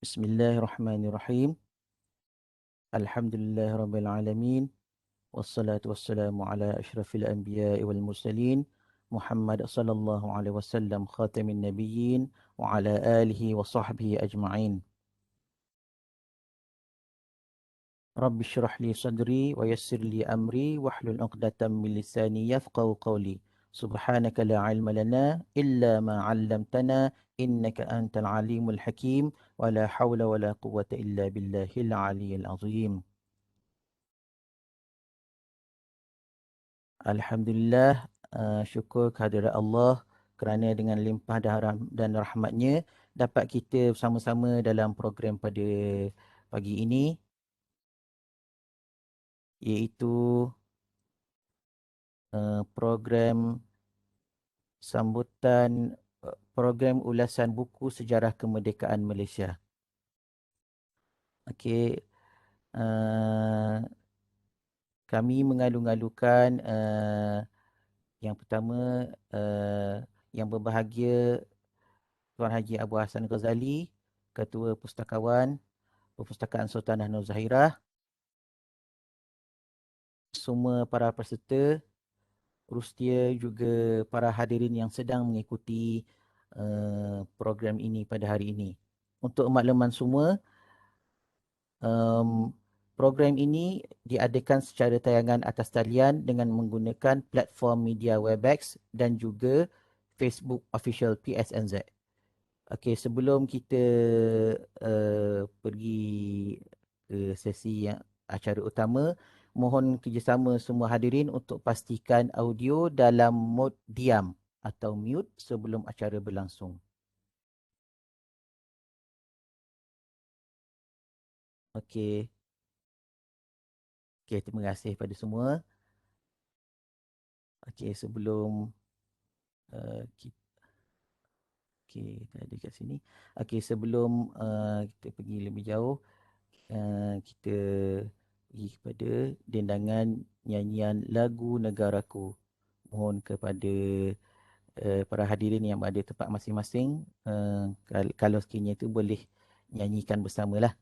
Bismillahirrahmanirrahim. Alhamdulillahirabbil alamin. Wassalatu wassalamu ala asyrafil anbiya'i wal mursalin. Muhammad sallallahu alaihi wasallam khatamin nabiyyin wa ala alihi wa sahbihi ajma'in. Rabbi syrah li sadri wa yassir li amri wahlul 'uqdatam min lisani yafqahu qawli. Subhanaka la ilma lana illa ma 'allamtana innaka antal alimul hakim wa la hawla wa la quwwata illa billahil aliyyil azim. Alhamdulillah, syukur kehadirat Allah kerana dengan limpah dan rahmatnya dapat kita bersama-sama dalam program pada pagi ini, iaitu program sambutan program ulasan buku sejarah kemerdekaan Malaysia. Okey, uh, kami mengalu-alukan yang pertama, yang berbahagia Tuan Haji Abu Hassan Ghazali, Ketua Pustakawan Perpustakaan Sultanah Nur Zahirah, semua para peserta, Rustia juga para hadirin yang sedang mengikuti program ini pada hari ini. Untuk makluman semua, program ini diadakan secara tayangan atas talian dengan menggunakan platform media Webex dan juga Facebook official PSNZ. Okey, sebelum kita pergi ke sesi yang acara utama, mohon kerjasama semua hadirin untuk pastikan audio dalam mod diam atau mute sebelum acara berlangsung. Okey, okey, terima kasih pada semua. Okey, sebelum kita ada kat sini. Okey, sebelum kita pergi lebih jauh, kita pergi kepada dendangan nyanyian lagu Negaraku. Mohon kepada para hadirin yang berada tempat masing-masing, kalau sekiranya itu boleh nyanyikan bersamalah.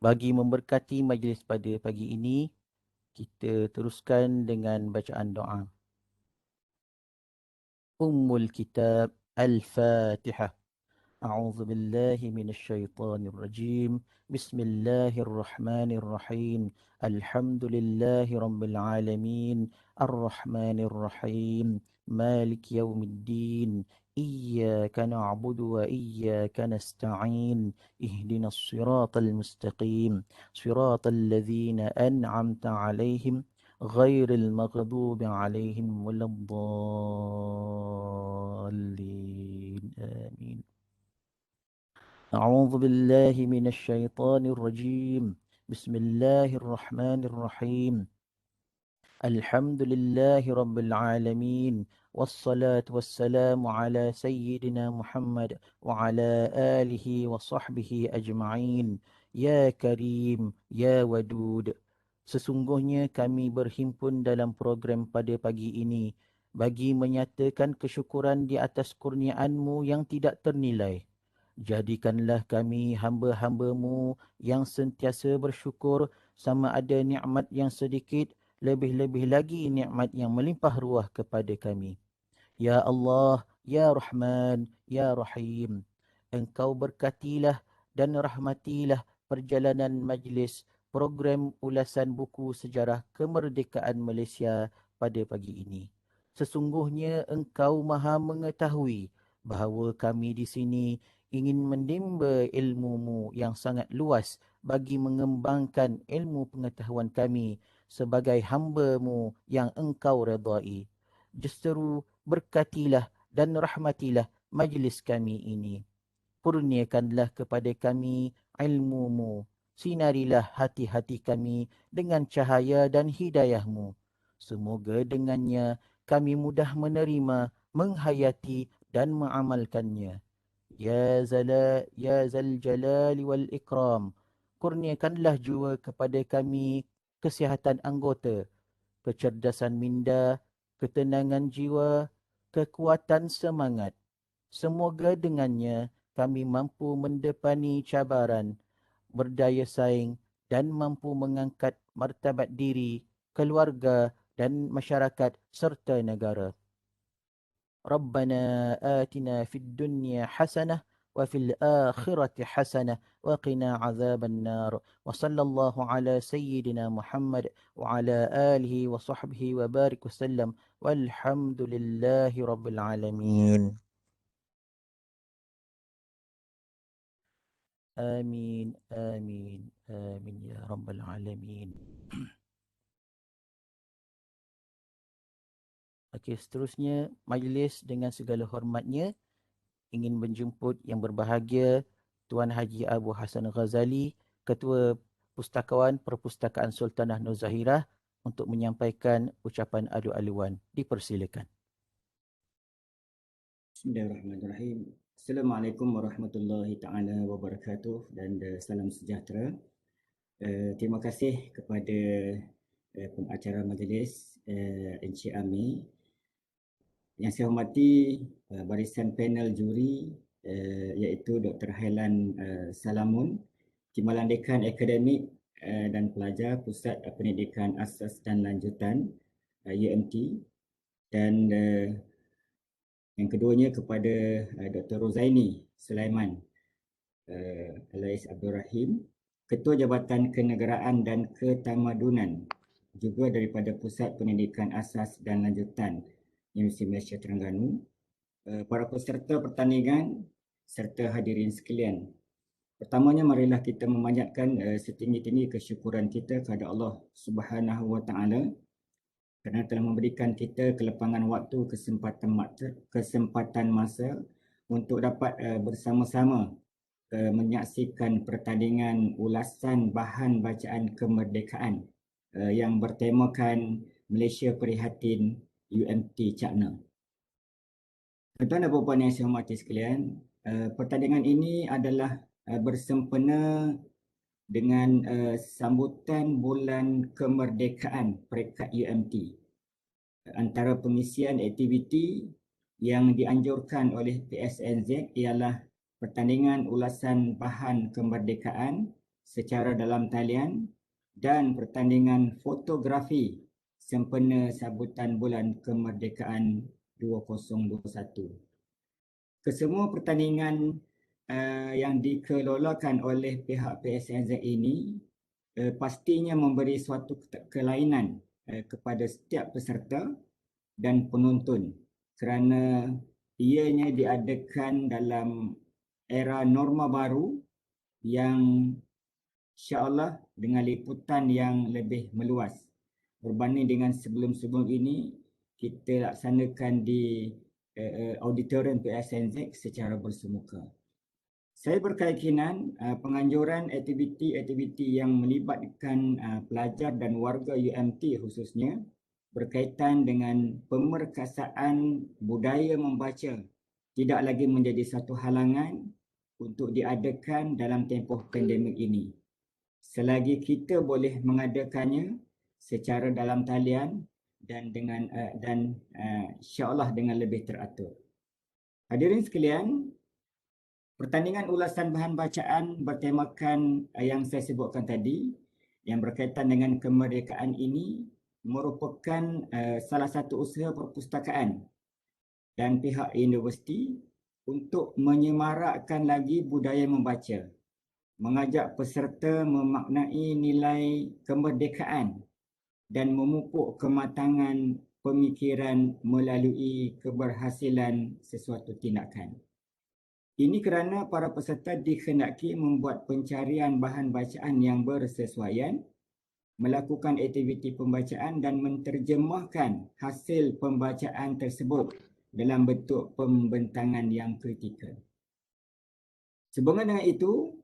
Bagi memberkati majlis pada pagi ini, kita teruskan dengan bacaan doa. Ummul Kitab Al-Fatihah. أعوذ بالله من الشيطان الرجيم. بسم الله الرحمن الرحيم. الحمد لله رب العالمين الرحمن الرحيم مالك يوم الدين إياك نعبد وإياك نستعين اهدنا الصراط المستقيم صراط الذين أنعمت عليهم غير المغضوب عليهم ولا الضالين آمين. أعوذ بالله من الشيطان الرجيم. بسم الله الرحمن الرحيم. Alhamdulillahi Rabbil Alamin. Wassalatu wassalamu ala Sayyidina Muhammad wa ala alihi wa sahbihi ajma'in. Ya Karim, Ya Wadud. Sesungguhnya kami berhimpun dalam program pada pagi ini bagi menyatakan kesyukuran di atas kurniaanmu yang tidak ternilai. Jadikanlah kami hamba-hambamu yang sentiasa bersyukur sama ada nikmat yang sedikit, lebih-lebih lagi nikmat yang melimpah ruah kepada kami. Ya Allah, Ya Rahman, Ya Rahim. Engkau berkatilah dan rahmatilah perjalanan majlis program ulasan buku sejarah kemerdekaan Malaysia pada pagi ini. Sesungguhnya engkau maha mengetahui bahawa kami di sini ingin menimba ilmumu yang sangat luas bagi mengembangkan ilmu pengetahuan kami sebagai hamba-Mu yang engkau redai. Justeru berkatilah dan rahmatilah majlis kami ini. Kurniakanlah kepada kami ilmu-Mu. Sinarilah hati-hati kami dengan cahaya dan hidayah-Mu. Semoga dengannya kami mudah menerima, menghayati dan mengamalkannya. Ya Zal Jalali wal Ikram. Kurniakanlah jua kepada kami kesihatan anggota, kecerdasan minda, ketenangan jiwa, kekuatan semangat. Semoga dengannya kami mampu mendepani cabaran, berdaya saing dan mampu mengangkat martabat diri, keluarga dan masyarakat serta negara. ربنا آتنا في الدنيا حسنة وفي الآخرة حسنة وقنا عذاب النار وصلى الله على سيدنا محمد وعلى آله وصحبه وبارك وسلم والحمد لله رب العالمين آمين آمين آمين يا رب العالمين. Okey, seterusnya majlis dengan segala hormatnya ingin menjemput yang berbahagia Tuan Haji Abu Hassan Ghazali, Ketua Pustakawan Perpustakaan Sultanah Nur Zahirah untuk menyampaikan ucapan adu-aluan. Dipersilakan. Bismillahirrahmanirrahim. Assalamualaikum warahmatullahi taala wabarakatuh dan salam sejahtera. Terima kasih kepada pengacara majlis Encik Ami. Yang saya hormati barisan panel juri iaitu Dr. Hailan Salamun, Timbalan Dekan Akademik dan Pelajar Pusat Pendidikan Asas dan Lanjutan UMT, dan yang keduanya kepada Dr. Rozaini Sulaiman alias Abdul Rahim, Ketua Jabatan Kenegaraan dan Ketamadunan juga daripada Pusat Pendidikan Asas dan Lanjutan Universiti Malaysia Terengganu, para peserta pertandingan serta hadirin sekalian. Pertamanya marilah kita memanjatkan setinggi-tinggi kesyukuran kita kepada Allah Subhanahu Wa Taala kerana telah memberikan kita kelepangan waktu, kesempatan masa untuk dapat bersama-sama menyaksikan pertandingan ulasan bahan bacaan kemerdekaan yang bertemakan Malaysia Prihatin UMT Cakna. Tuan-tuan dan puan-puan yang saya hormati sekalian, pertandingan ini adalah bersempena dengan sambutan bulan kemerdekaan peringkat UMT. Antara pengisian aktiviti yang dianjurkan oleh PSNZ ialah pertandingan ulasan bahan kemerdekaan secara dalam talian dan pertandingan fotografi sempena sambutan bulan kemerdekaan 2021. Kesemua pertandingan yang dikelolakan oleh pihak PSNZ ini pastinya memberi suatu kelainan kepada setiap peserta dan penonton kerana ianya diadakan dalam era norma baru yang insya-Allah dengan liputan yang lebih meluas berbanding dengan sebelum-sebelum ini kita laksanakan di auditorium PSNZ secara bersemuka. Saya berkeyakinan penganjuran aktiviti-aktiviti yang melibatkan pelajar dan warga UMT khususnya berkaitan dengan pemerkasaan budaya membaca tidak lagi menjadi satu halangan untuk diadakan dalam tempoh pandemik ini. Selagi kita boleh mengadakannya secara dalam talian dan insya-Allah dengan lebih teratur. Hadirin sekalian, pertandingan ulasan bahan bacaan bertemakan yang saya sebutkan tadi yang berkaitan dengan kemerdekaan ini merupakan salah satu usaha perpustakaan dan pihak universiti untuk menyemarakkan lagi budaya membaca, mengajak peserta memaknai nilai kemerdekaan dan memupuk kematangan pemikiran melalui keberhasilan sesuatu tindakan. Ini kerana para peserta dikhendaki membuat pencarian bahan bacaan yang bersesuaian, melakukan aktiviti pembacaan dan menterjemahkan hasil pembacaan tersebut dalam bentuk pembentangan yang kritikal. Sehubungan dengan itu,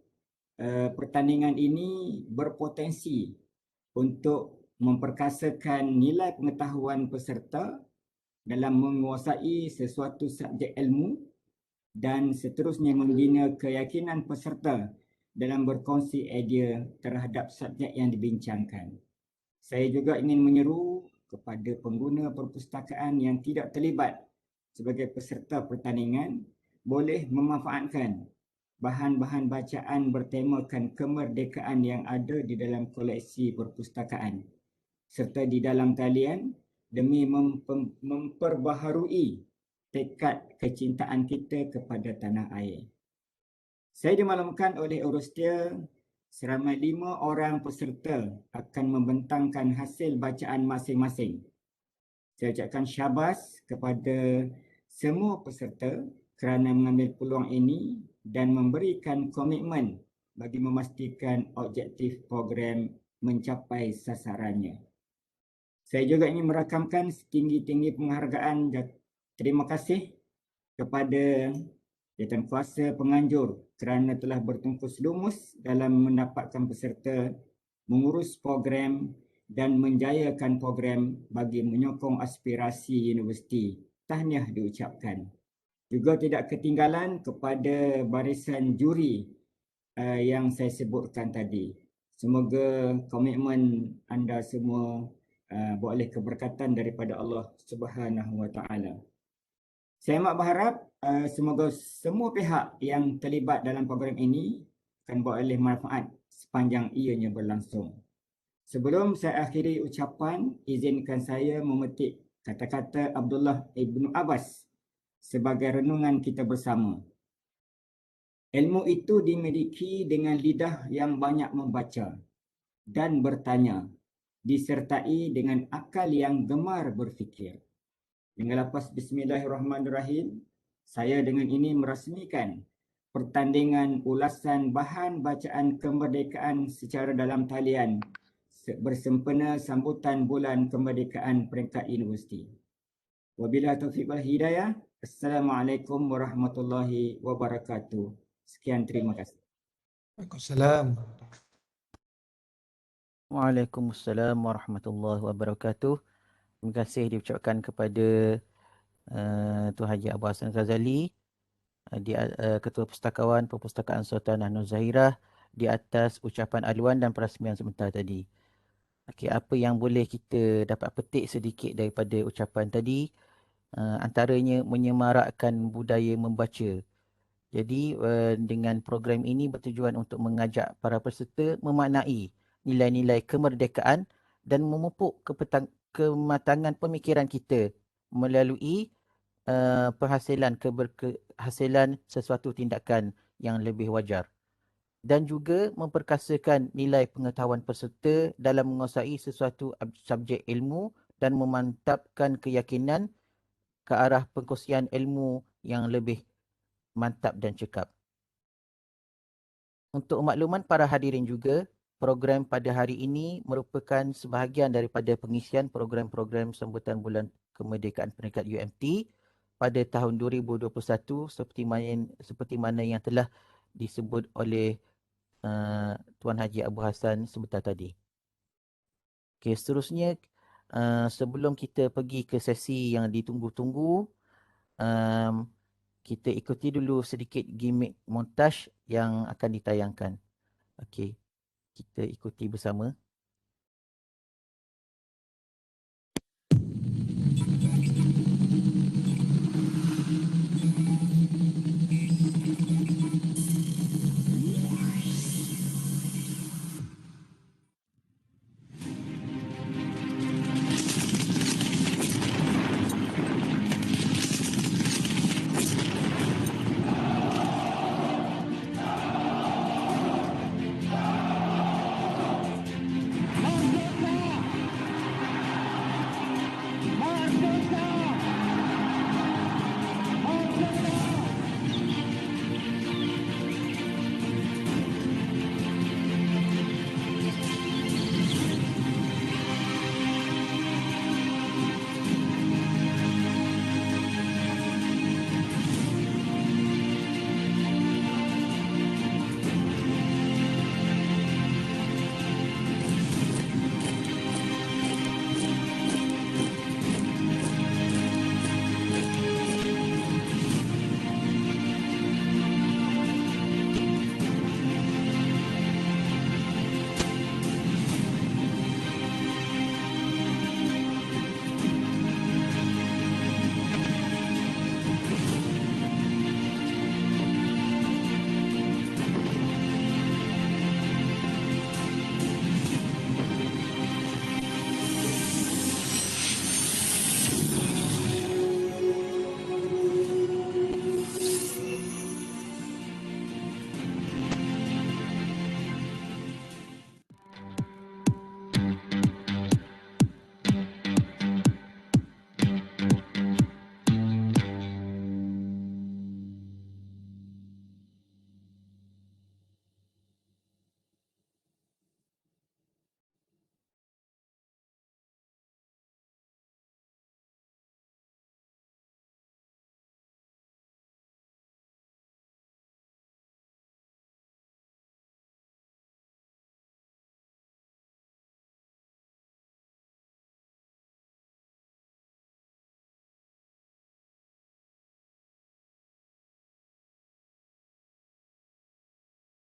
pertandingan ini berpotensi untuk memperkasakan nilai pengetahuan peserta dalam menguasai sesuatu subjek ilmu dan seterusnya membina keyakinan peserta dalam berkongsi idea terhadap subjek yang dibincangkan. Saya juga ingin menyeru kepada pengguna perpustakaan yang tidak terlibat sebagai peserta pertandingan boleh memanfaatkan bahan-bahan bacaan bertemakan kemerdekaan yang ada di dalam koleksi perpustakaan serta di dalam talian demi memperbaharui tekad kecintaan kita kepada tanah air. Saya dimaklumkan oleh Eurostia seramai 5 orang peserta akan membentangkan hasil bacaan masing-masing. Saya ucapkan syabas kepada semua peserta kerana mengambil peluang ini dan memberikan komitmen bagi memastikan objektif program mencapai sasarannya. Saya juga ingin merakamkan setinggi-tinggi penghargaan dan terima kasih kepada jawatankuasa penganjur kerana telah bertungkus lumus dalam mendapatkan peserta, mengurus program dan menjayakan program bagi menyokong aspirasi universiti. Tahniah diucapkan. Juga tidak ketinggalan kepada barisan juri yang saya sebutkan tadi. Semoga komitmen anda semua boleh keberkatan daripada Allah Subhanahu Wa Taala. Saya amat berharap semoga semua pihak yang terlibat dalam program ini akan beroleh manfaat sepanjang ianya berlangsung. Sebelum saya akhiri ucapan, izinkan saya memetik kata-kata Abdullah Ibn Abbas sebagai renungan kita bersama. Ilmu itu dimiliki dengan lidah yang banyak membaca dan bertanya, disertai dengan akal yang gemar berfikir. Dengan lafaz Bismillahirrahmanirrahim, saya dengan ini merasmikan pertandingan ulasan bahan bacaan kemerdekaan secara dalam talian bersempena sambutan bulan kemerdekaan peringkat universiti. Wabillahi taufiq wal hidayah. Assalamualaikum warahmatullahi wabarakatuh. Sekian, terima kasih. Waalaikumsalam. Waalaikumsalam warahmatullahi wabarakatuh. Terima kasih diucapkan kepada Tuan Haji Abu Hassan Ghazali, Ketua Pustakawan Perpustakaan Sultanah Nur Zahirah, di atas ucapan aluan dan perasmian sebentar tadi. Okey, apa yang boleh kita dapat petik sedikit daripada ucapan tadi, antaranya menyemarakkan budaya membaca. Jadi dengan program ini bertujuan untuk mengajak para peserta memaknai nilai-nilai kemerdekaan dan memupuk kematangan pemikiran kita melalui keberhasilan sesuatu tindakan yang lebih wajar. Dan juga memperkasakan nilai pengetahuan peserta dalam menguasai sesuatu subjek ilmu dan memantapkan keyakinan ke arah pengkongsian ilmu yang lebih mantap dan cekap. Untuk makluman para hadirin juga, program pada hari ini merupakan sebahagian daripada pengisian program-program sambutan bulan kemerdekaan peringkat UMT pada tahun 2021 seperti mana yang telah disebut oleh Tuan Haji Abu Hassan sebentar tadi. Okey, seterusnya sebelum kita pergi ke sesi yang ditunggu-tunggu, um, kita ikuti dulu sedikit gimmick montaj yang akan ditayangkan. Okey, kita ikuti bersama.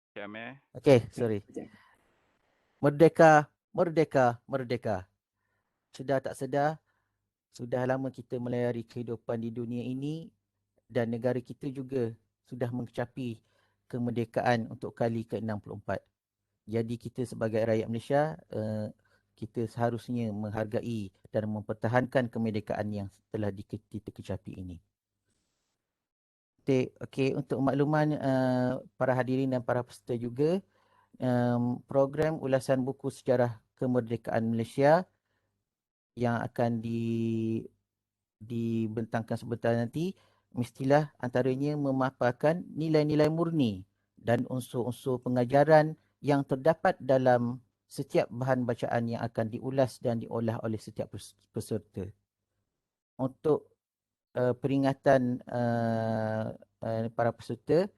Syamil. Okey, sorry. Merdeka, merdeka, merdeka. Sedar tak sedar, sudah lama kita melayari kehidupan di dunia ini dan negara kita juga sudah mencapai kemerdekaan untuk kali ke-64. Jadi kita sebagai rakyat Malaysia, kita seharusnya menghargai dan mempertahankan kemerdekaan yang telah kita kecapi ini. Okey, untuk makluman para hadirin dan para peserta juga, program ulasan buku sejarah kemerdekaan Malaysia yang akan dibentangkan sebentar nanti mestilah antaranya memaparkan nilai-nilai murni dan unsur-unsur pengajaran yang terdapat dalam setiap bahan bacaan yang akan diulas dan diolah oleh setiap peserta. Untuk peringatan para peserta,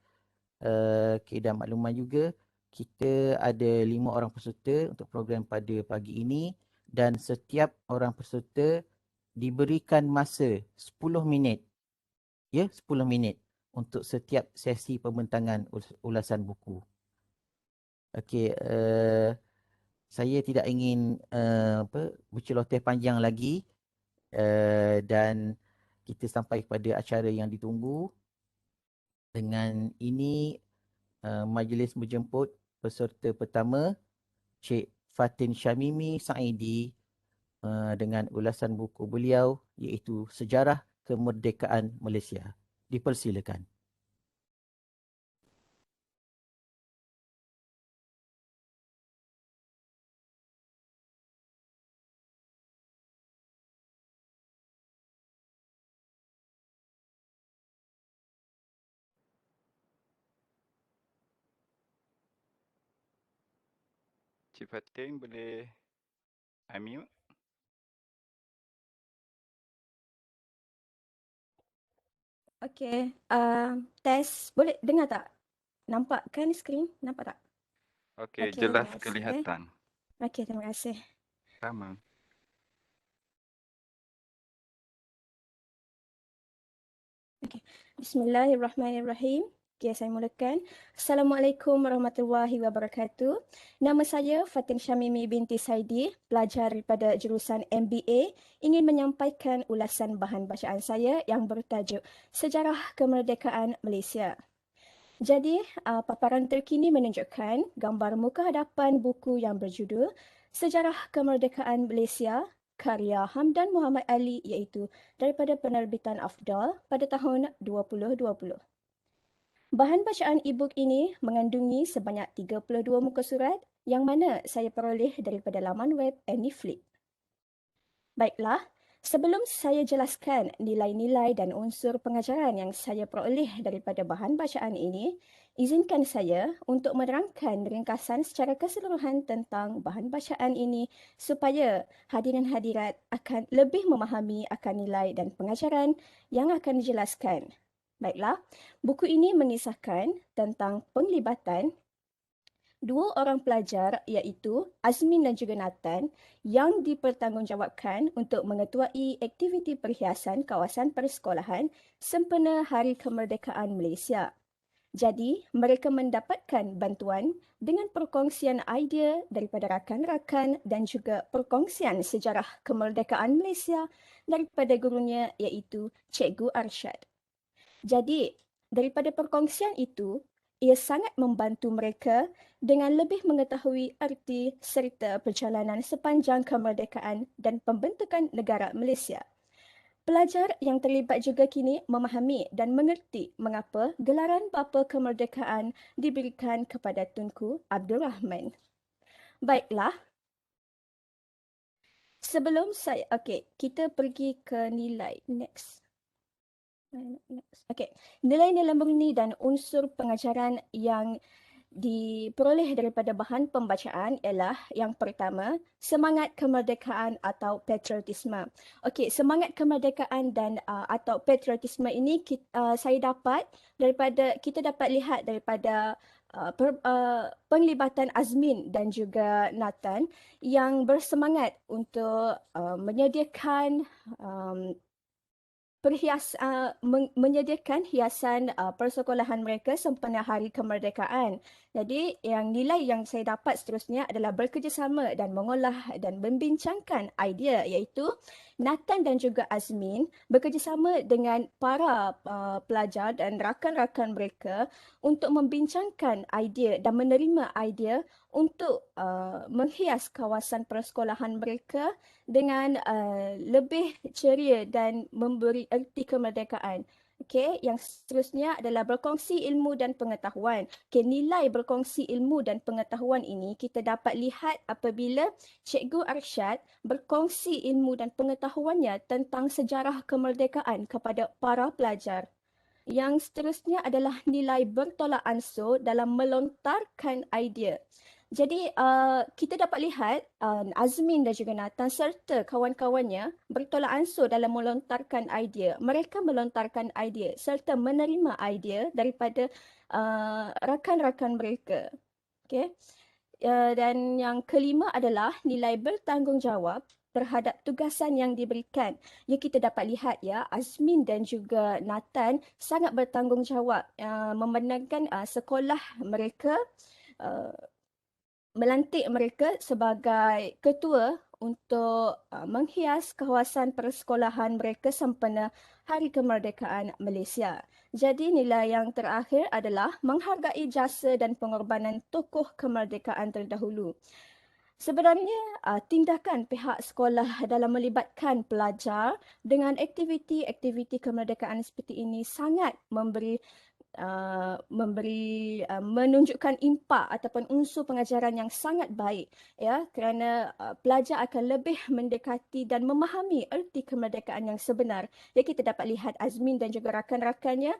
dan makluman juga, kita ada 5 orang peserta untuk program pada pagi ini dan setiap orang peserta diberikan masa 10 minit. Ya, 10 minit untuk setiap sesi pembentangan ulasan buku. Okey, saya tidak ingin berceloteh panjang lagi dan kita sampai kepada acara yang ditunggu. Dengan ini majlis menjemput peserta pertama, Cik Fatin Syamimi Saidi dengan ulasan buku beliau iaitu Sejarah Kemerdekaan Malaysia. Dipersilakan. Cik Fatin boleh unmute? Okey, test boleh dengar tak? Nampak kan skrin? Nampak tak? Okey, Okey, jelas terima kasih. kelihatan. Okey, terima kasih. Sama. Bismillahirrahmanirrahim. Okay, saya mulakan. Assalamualaikum warahmatullahi wabarakatuh. Nama saya Fatin Syamimi binti Saidi, pelajar daripada jurusan MBA, ingin menyampaikan ulasan bahan bacaan saya yang bertajuk Sejarah Kemerdekaan Malaysia. Jadi, paparan terkini menunjukkan gambar muka hadapan buku yang berjudul Sejarah Kemerdekaan Malaysia, karya Hamdan Muhammad Ali, iaitu daripada penerbitan Afdal pada tahun 2020. Bahan bacaan e-book ini mengandungi sebanyak 32 muka surat yang mana saya peroleh daripada laman web AnyFlip. Baiklah, sebelum saya jelaskan nilai-nilai dan unsur pengajaran yang saya peroleh daripada bahan bacaan ini, izinkan saya untuk menerangkan ringkasan secara keseluruhan tentang bahan bacaan ini supaya hadirin hadirat akan lebih memahami akan nilai dan pengajaran yang akan dijelaskan. Baiklah, buku ini mengisahkan tentang penglibatan dua orang pelajar iaitu Azmin dan juga Nathan yang dipertanggungjawabkan untuk mengetuai aktiviti perhiasan kawasan persekolahan sempena Hari Kemerdekaan Malaysia. Jadi, mereka mendapatkan bantuan dengan perkongsian idea daripada rakan-rakan dan juga perkongsian sejarah kemerdekaan Malaysia daripada gurunya iaitu Cikgu Arsyad. Jadi, daripada perkongsian itu, ia sangat membantu mereka dengan lebih mengetahui erti serta perjalanan sepanjang kemerdekaan dan pembentukan negara Malaysia. Pelajar yang terlibat juga kini memahami dan mengerti mengapa gelaran Bapa Kemerdekaan diberikan kepada Tunku Abdul Rahman. Baiklah, sebelum saya, kita pergi ke nilai. Next. Nilai-nilai murni dan unsur pengajaran yang diperoleh daripada bahan pembacaan ialah yang pertama, semangat kemerdekaan atau patriotisme. Semangat kemerdekaan dan atau patriotisme ini saya dapat daripada, kita dapat lihat daripada penglibatan Azmin dan juga Nathan yang bersemangat untuk menyediakan menyediakan hiasan persekolahan mereka sempena Hari Kemerdekaan. Jadi, yang nilai yang saya dapat seterusnya adalah bekerjasama dan mengolah dan membincangkan idea, iaitu Nathan dan juga Azmin bekerjasama dengan para pelajar dan rakan-rakan mereka untuk membincangkan idea dan menerima idea untuk menghias kawasan persekolahan mereka dengan lebih ceria dan memberi erti kemerdekaan. Yang seterusnya adalah berkongsi ilmu dan pengetahuan. Nilai berkongsi ilmu dan pengetahuan ini kita dapat lihat apabila Cikgu Arsyad berkongsi ilmu dan pengetahuannya tentang sejarah kemerdekaan kepada para pelajar. Yang seterusnya adalah nilai bertolak ansur dalam melontarkan idea. Jadi, kita dapat lihat Azmin dan juga Nathan serta kawan-kawannya bertolak ansur dalam melontarkan idea. Mereka melontarkan idea serta menerima idea daripada rakan-rakan mereka. Dan yang kelima adalah nilai bertanggungjawab terhadap tugasan yang diberikan. Kita dapat lihat Azmin dan juga Nathan sangat bertanggungjawab memandangkan sekolah mereka melantik mereka sebagai ketua untuk menghias kawasan persekolahan mereka sempena Hari Kemerdekaan Malaysia. Jadi nilai yang terakhir adalah menghargai jasa dan pengorbanan tokoh kemerdekaan terdahulu. Sebenarnya, tindakan pihak sekolah dalam melibatkan pelajar dengan aktiviti-aktiviti kemerdekaan seperti ini sangat menunjukkan impak ataupun unsur pengajaran yang sangat baik, kerana pelajar akan lebih mendekati dan memahami erti kemerdekaan yang sebenar. Kita dapat lihat Azmin dan juga rakan-rakannya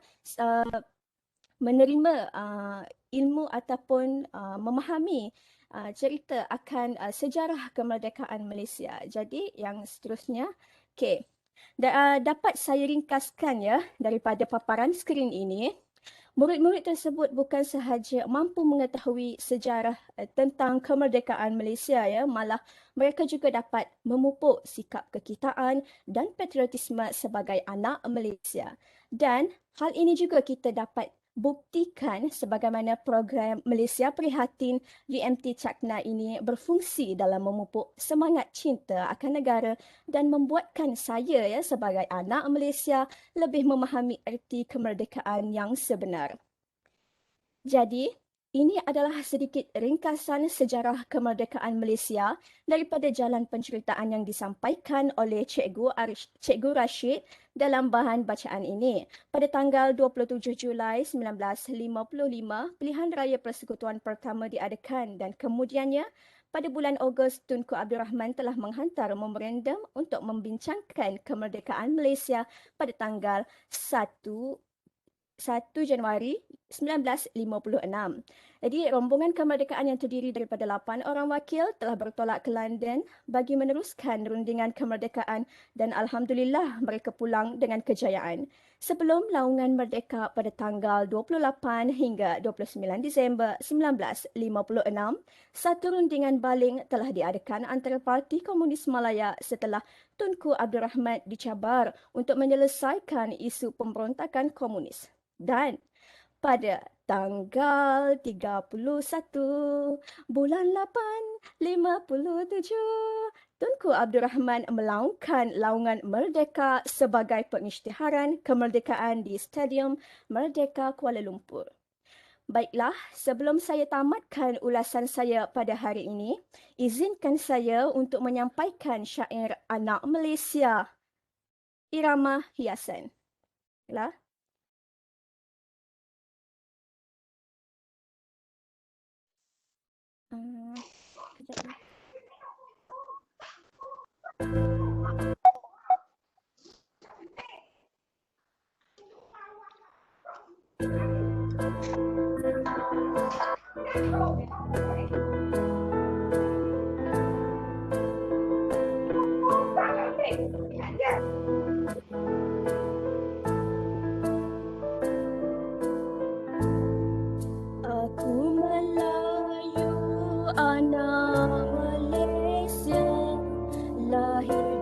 menerima ilmu ataupun memahami cerita akan sejarah kemerdekaan Malaysia. Jadi yang seterusnya, dapat saya ringkaskan daripada paparan skrin ini. Murid-murid tersebut bukan sahaja mampu mengetahui sejarah tentang kemerdekaan Malaysia, malah mereka juga dapat memupuk sikap kekitaan dan patriotisme sebagai anak Malaysia. Dan hal ini juga kita dapat buktikan sebagaimana program Malaysia Prihatin UMT Cakna ini berfungsi dalam memupuk semangat cinta akan negara dan membuatkan saya sebagai anak Malaysia lebih memahami erti kemerdekaan yang sebenar. Jadi, ini adalah sedikit ringkasan sejarah kemerdekaan Malaysia daripada jalan penceritaan yang disampaikan oleh Cikgu Rashid dalam bahan bacaan ini. Pada tanggal 27 Julai 1955, pilihan raya persekutuan pertama diadakan dan kemudiannya pada bulan Ogos Tunku Abdul Rahman telah menghantar memorandum untuk membincangkan kemerdekaan Malaysia pada tanggal 1 Januari 1956. Jadi rombongan kemerdekaan yang terdiri daripada 8 orang wakil telah bertolak ke London bagi meneruskan rundingan kemerdekaan dan alhamdulillah mereka pulang dengan kejayaan. Sebelum laungan merdeka pada tanggal 28 hingga 29 Disember 1956, satu rundingan baling telah diadakan antara Parti Komunis Malaya setelah Tunku Abdul Rahman dicabar untuk menyelesaikan isu pemberontakan komunis. Dan pada tanggal 31 bulan 8 57, Tunku Abdul Rahman melaungkan laungan Merdeka sebagai pengisytiharan kemerdekaan di Stadium Merdeka Kuala Lumpur. Baiklah, sebelum saya tamatkan ulasan saya pada hari ini, izinkan saya untuk menyampaikan syair Anak Malaysia, Irama Hiasan. Baiklah. Sekejap ya. Aku Melayu, anak Malaysia, lahir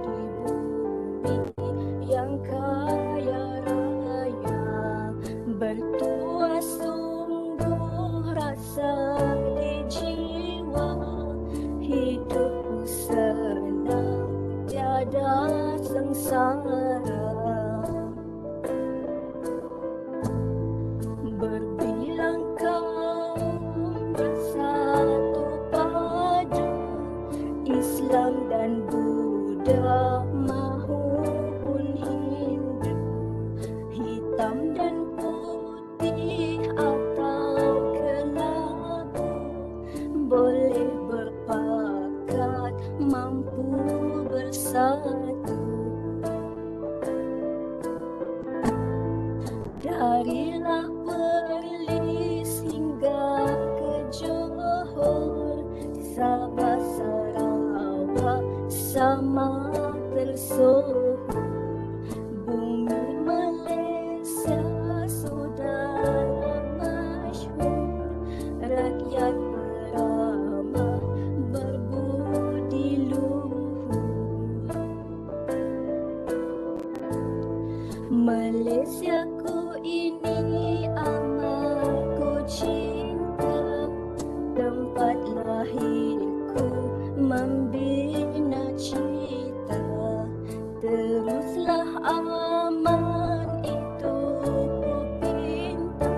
di bumi yang kaya raya, bertuah sungguh rasa di jiwa, hidupku senang tiada sengsara. Berbilang kaum bersatu padu, Islam dan Buddha mahupun Hindu, hitam dan putih atau kelabu, boleh berpakat mampu bersatu. Darilah Perlis hingga ke Johor, Sabah Sarawak sama tersohor. Bumi Malaysia saudara masyhur, rakyat beramah berbudi luhur. Malaysiaku ini amat ku cinta, tempat lahirku membina cita. Teruslah aman itu ku pinta,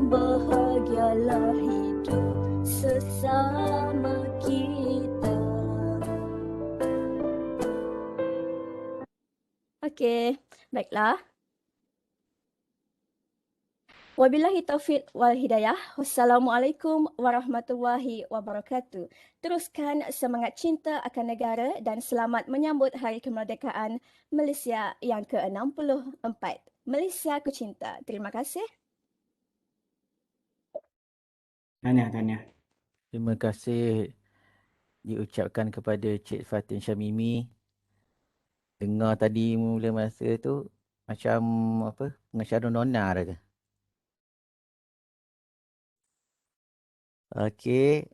bahagialah hidup sesama kita. Okey, baiklah. Wabillahi taufiq wal hidayah. Wassalamualaikum warahmatullahi wabarakatuh. Teruskan semangat cinta akan negara dan selamat menyambut Hari Kemerdekaan Malaysia yang ke-64. Malaysia ku cinta. Terima kasih. Tahniah. Terima kasih diucapkan kepada Cik Fatin Syamimi. Dengar tadi mula masa tu macam apa? Pengacara nona dah tu. Okey,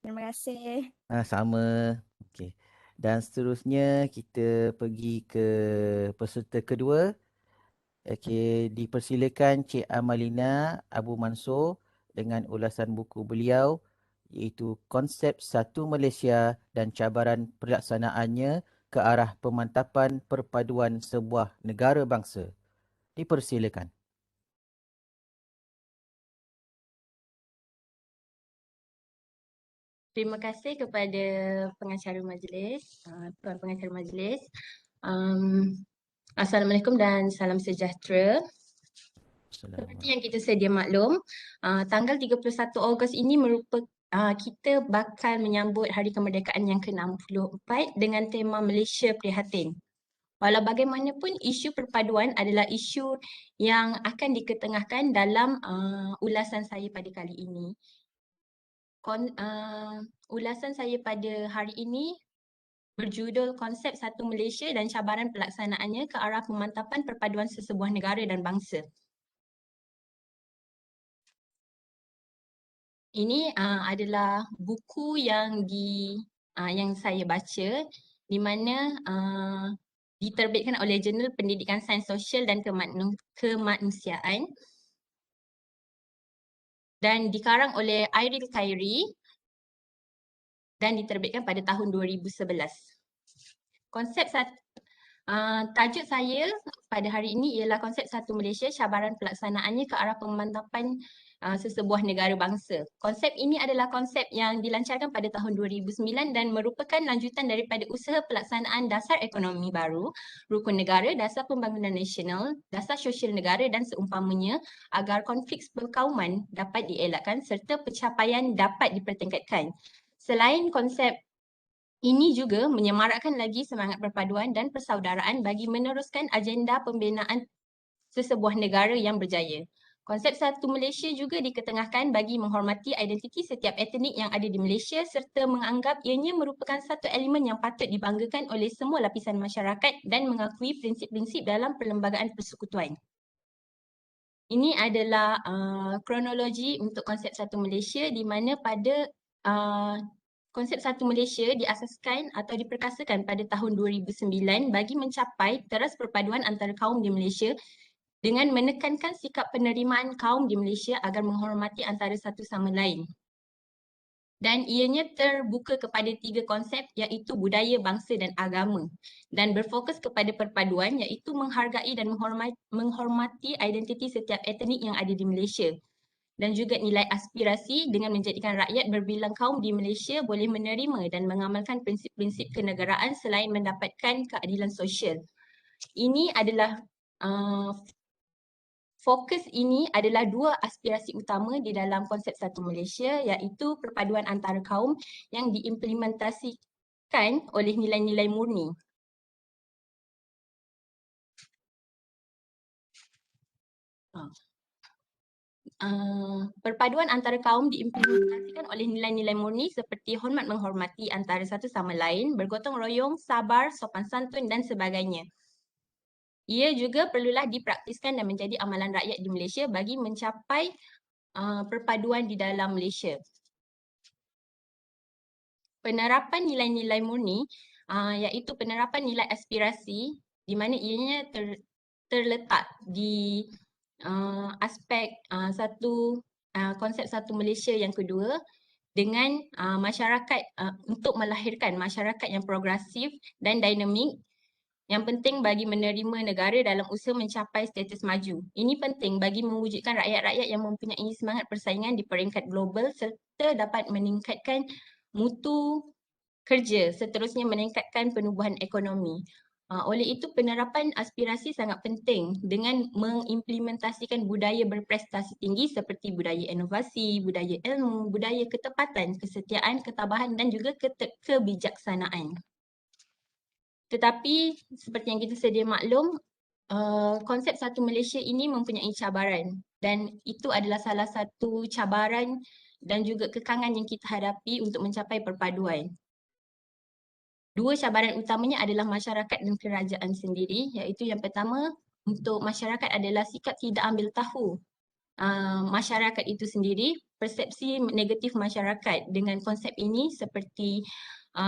Terima kasih. sama. Okey. Dan seterusnya kita pergi ke peserta kedua, Okey, dipersilakan Cik Amalina Abu Mansur dengan ulasan buku beliau iaitu Konsep Satu Malaysia dan Cabaran Pelaksanaannya ke Arah Pemantapan Perpaduan Sebuah Negara Bangsa. Dipersilakan. Terima kasih kepada pengacara majlis, Tuan Pengacara Majlis. Assalamualaikum dan salam sejahtera. Seperti yang kita sedia maklum, tanggal 31 Ogos ini merupakan kita bakal menyambut Hari Kemerdekaan yang ke-64 dengan tema Malaysia Prihatin. Walau bagaimanapun, isu perpaduan adalah isu yang akan diketengahkan dalam ulasan saya pada kali ini. Ulasan saya pada hari ini berjudul Konsep Satu Malaysia dan Cabaran Pelaksanaannya ke Arah Pemantapan Perpaduan Sesebuah Negara dan Bangsa. Ini adalah buku yang saya baca, di mana diterbitkan oleh Jurnal Pendidikan Sains Sosial dan Kemanusiaan dan dikarang oleh Iril Khairi dan diterbitkan pada tahun 2011. Tajuk saya pada hari ini ialah Konsep Satu Malaysia, Cabaran Pelaksanaannya ke Arah Pemantapan Sesebuah Negara Bangsa. Konsep ini adalah konsep yang dilancarkan pada tahun 2009 dan merupakan lanjutan daripada usaha pelaksanaan dasar ekonomi baru, rukun negara, dasar pembangunan nasional, dasar sosial negara dan seumpamanya agar konflik perkauman dapat dielakkan serta pencapaian dapat dipertingkatkan. Selain konsep ini juga menyemarakkan lagi semangat perpaduan dan persaudaraan bagi meneruskan agenda pembinaan sesebuah negara yang berjaya. Konsep Satu Malaysia juga diketengahkan bagi menghormati identiti setiap etnik yang ada di Malaysia serta menganggap ianya merupakan satu elemen yang patut dibanggakan oleh semua lapisan masyarakat dan mengakui prinsip-prinsip dalam perlembagaan persekutuan. Ini adalah kronologi untuk konsep Satu Malaysia di mana pada konsep Satu Malaysia diasaskan atau diperkasakan pada tahun 2009 bagi mencapai teras perpaduan antara kaum di Malaysia dengan menekankan sikap penerimaan kaum di Malaysia agar menghormati antara satu sama lain. Dan ianya terbuka kepada 3 konsep iaitu budaya, bangsa dan agama dan berfokus kepada perpaduan iaitu menghargai dan menghormati identiti setiap etnik yang ada di Malaysia. Dan juga nilai aspirasi dengan menjadikan rakyat berbilang kaum di Malaysia boleh menerima dan mengamalkan prinsip-prinsip kenegaraan selain mendapatkan keadilan sosial. Ini adalah fokus ini adalah 2 aspirasi utama di dalam konsep Satu Malaysia iaitu perpaduan antara kaum yang diimplementasikan oleh nilai-nilai murni. Perpaduan antara kaum diimplementasikan oleh nilai-nilai murni seperti hormat menghormati antara satu sama lain, bergotong royong, sabar, sopan santun dan sebagainya. Ia juga perlulah dipraktiskan dan menjadi amalan rakyat di Malaysia bagi mencapai perpaduan di dalam Malaysia. Penerapan nilai-nilai murni iaitu penerapan nilai aspirasi di mana ianya terletak di aspek konsep Satu Malaysia yang kedua dengan masyarakat untuk melahirkan masyarakat yang progresif dan dinamik yang penting bagi menerima negara dalam usaha mencapai status maju. Ini penting bagi mewujudkan rakyat-rakyat yang mempunyai semangat persaingan di peringkat global serta dapat meningkatkan mutu kerja, seterusnya meningkatkan penubuhan ekonomi. Oleh itu, penerapan aspirasi sangat penting dengan mengimplementasikan budaya berprestasi tinggi seperti budaya inovasi, budaya ilmu, budaya ketepatan, kesetiaan, ketabahan dan juga kebijaksanaan. Tetapi seperti yang kita sedia maklum, konsep Satu Malaysia ini mempunyai cabaran dan itu adalah salah satu cabaran dan juga kekangan yang kita hadapi untuk mencapai perpaduan. 2 cabaran utamanya adalah masyarakat dan kerajaan sendiri, iaitu yang pertama untuk masyarakat adalah sikap tidak ambil tahu masyarakat itu sendiri, persepsi negatif masyarakat dengan konsep ini seperti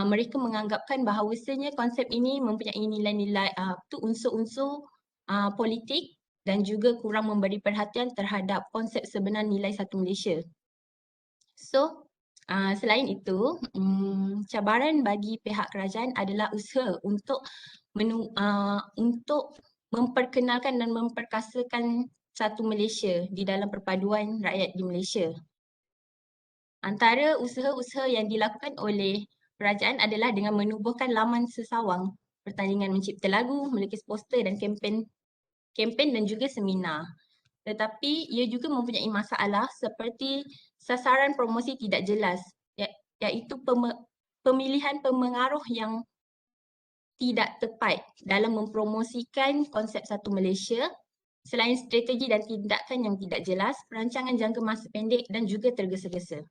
mereka menganggapkan bahawasanya konsep ini mempunyai nilai-nilai unsur-unsur politik dan juga kurang memberi perhatian terhadap konsep sebenar nilai satu Malaysia. So, selain itu, cabaran bagi pihak kerajaan adalah usaha untuk memperkenalkan dan memperkasakan satu Malaysia di dalam perpaduan rakyat di Malaysia. Antara usaha-usaha yang dilakukan oleh kerajaan adalah dengan menubuhkan laman sesawang, pertandingan mencipta lagu, melukis poster dan kempen dan juga seminar. Tetapi ia juga mempunyai masalah seperti sasaran promosi tidak jelas, iaitu pemilihan pemengaruh yang tidak tepat dalam mempromosikan konsep satu Malaysia. Selain strategi dan tindakan yang tidak jelas, perancangan jangka masa pendek dan juga tergesa-gesa.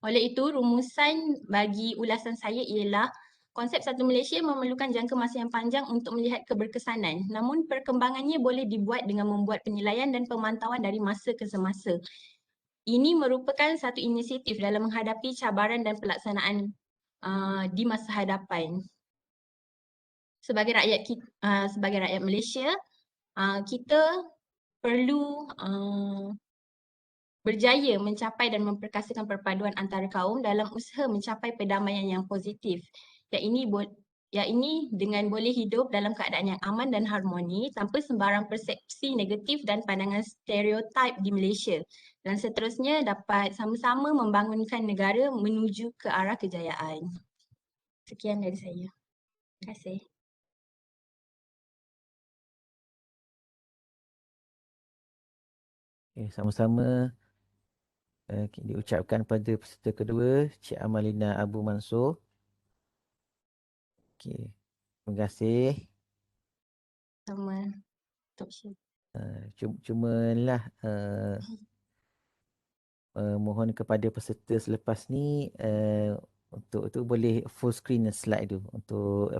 Oleh itu, rumusan bagi ulasan saya ialah konsep satu Malaysia memerlukan jangka masa yang panjang untuk melihat keberkesanan. Namun perkembangannya boleh dibuat dengan membuat penilaian dan pemantauan dari masa ke semasa. Ini merupakan satu inisiatif dalam menghadapi cabaran dan pelaksanaan di masa hadapan. Sebagai rakyat Malaysia, kita perlu berjaya mencapai dan memperkasakan perpaduan antara kaum dalam usaha mencapai perdamaian yang positif. Yang ini dengan boleh hidup dalam keadaan yang aman dan harmoni tanpa sembarang persepsi negatif dan pandangan stereotip di Malaysia. Dan seterusnya dapat sama-sama membangunkan negara menuju ke arah kejayaan. Sekian dari saya. Terima kasih. Sama-sama diucapkan pada peserta kedua, Cik Amalina Abu Mansur. Okey, terima kasih. Sama Tok Syed. Cumalah mohon kepada peserta selepas ni untuk tu boleh full screen slide tu untuk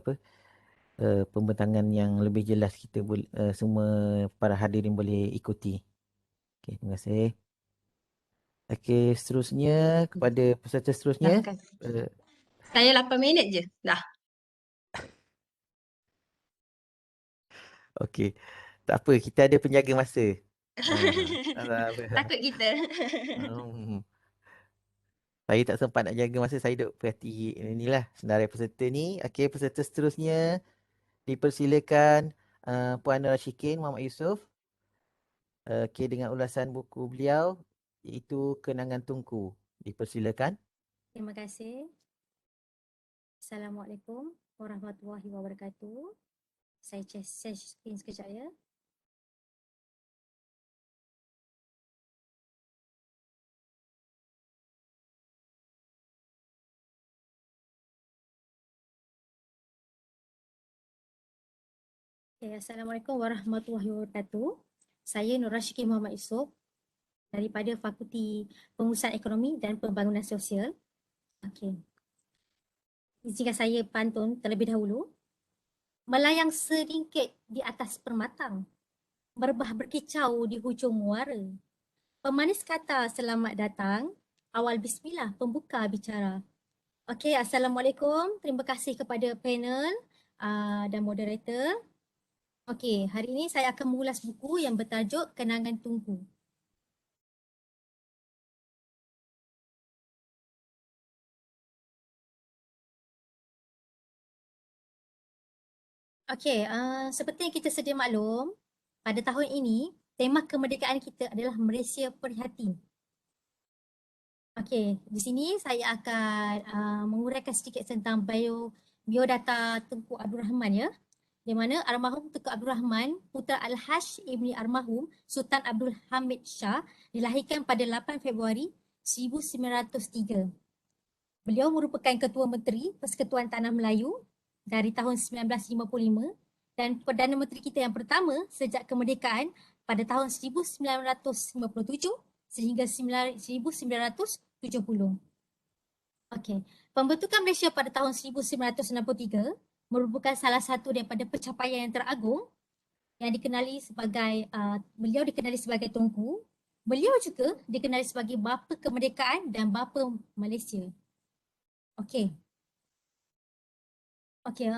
pembentangan yang lebih jelas kita semua para hadirin boleh ikuti. Okey, terima kasih. Okey, seterusnya kepada peserta seterusnya. Saya 8 minit je. Dah. Okey. Tak apa, kita ada penjaga masa. Takut kita. Saya tak sempat nak jaga masa, saya duk perhati inilah senarai peserta ni. Okey, peserta seterusnya dipersilakan Puan Rashikin Muhammad Yusof. Okey, dengan ulasan buku beliau iaitu Kenangan Tunku. Dipersilakan. Terima kasih. Assalamualaikum warahmatullahi wabarakatuh. Saya share screen sekejap ya. Okay, Assalamualaikum warahmatullahi wabarakatuh. Saya Nur Rashikin Muhammad Yusof daripada Fakulti Pengurusan Ekonomi dan Pembangunan Sosial. Okey. Izinkan saya pantun terlebih dahulu. Melayang seringkit di atas permatang, merebah berkicau di hujung muara. Pemanis kata selamat datang, awal bismillah pembuka bicara. Okey, Assalamualaikum. Terima kasih kepada panel dan moderator. Okey, hari ini saya akan mengulas buku yang bertajuk Kenangan Tunku. Okey, seperti yang kita sedia maklum, pada tahun ini, tema kemerdekaan kita adalah Malaysia Prihatin. Okey, di sini saya akan menguraikan sedikit tentang biodata Tunku Abdul Rahman ya. Di mana almarhum Tunku Abdul Rahman, putra Al-Hajj Ibni Almarhum Sultan Abdul Hamid Shah, dilahirkan pada 8 Februari 1903. Beliau merupakan Ketua Menteri Persekutuan Tanah Melayu dari tahun 1955 dan Perdana Menteri kita yang pertama sejak kemerdekaan pada tahun 1957 sehingga 1970. Okey, pembentukan Malaysia pada tahun 1963 merupakan salah satu daripada pencapaian yang teragung yang dikenali sebagai beliau dikenali sebagai Tunku. Beliau juga dikenali sebagai bapa kemerdekaan dan bapa Malaysia. Okey. Okey,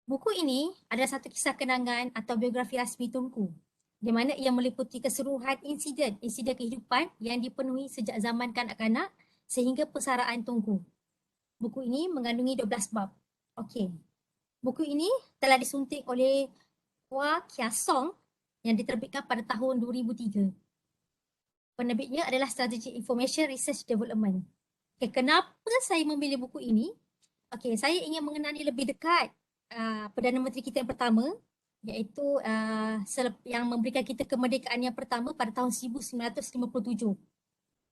buku ini adalah satu kisah kenangan atau biografi rasmi Tunku, di mana ia meliputi keseluruhan insiden kehidupan yang dipenuhi sejak zaman kanak-kanak sehingga persaraan Tunku. Buku ini mengandungi 12 bab. Okey. Buku ini telah disunting oleh Hua Kiasong yang diterbitkan pada tahun 2003. Penerbitnya adalah Strategic Information Research Development. Okay, kenapa saya memilih buku ini? Okey, saya ingin mengenali lebih dekat Perdana Menteri kita yang pertama, iaitu yang memberikan kita kemerdekaan yang pertama pada tahun 1957.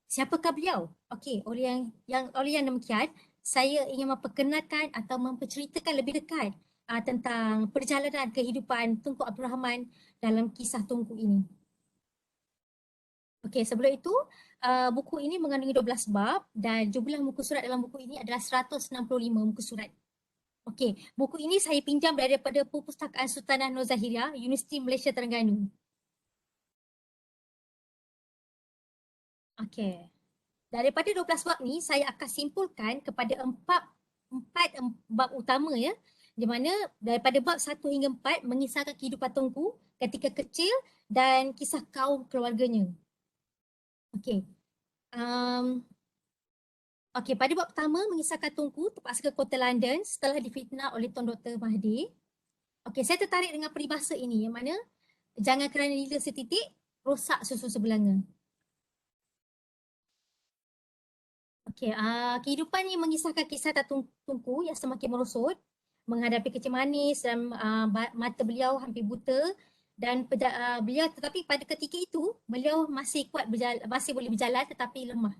Siapakah beliau? Okey, oleh yang demikian, saya ingin memperkenalkan atau memperceritakan lebih dekat tentang perjalanan kehidupan Tunku Abdul Rahman dalam kisah Tunku ini. Okey, sebelum itu, buku ini mengandungi 12 bab dan jumlah muka surat dalam buku ini adalah 165 muka surat. Okey, buku ini saya pinjam daripada Perpustakaan Sultanah Nur Zahirah, Universiti Malaysia Terengganu. Okey. Daripada 12 bab ni, saya akan simpulkan kepada empat bab utama ya. Di mana daripada bab 1 hingga 4 mengisahkan kehidupan Tunku ketika kecil dan kisah kaum keluarganya. Okey. Okey, pada bab pertama mengisahkan Tunku terpaksa ke kota London setelah difitnah oleh Tun Dr. Mahathir. Okey, saya tertarik dengan peribahasa ini yang mana jangan kerana lila setitik rosak susu sebelanga. Okey, kehidupan ini mengisahkan kisah Tunku yang semakin merosot, menghadapi kecil manis dan mata beliau hampir buta dan beliau, tetapi pada ketika itu beliau masih kuat berjalan, masih boleh berjalan tetapi lemah.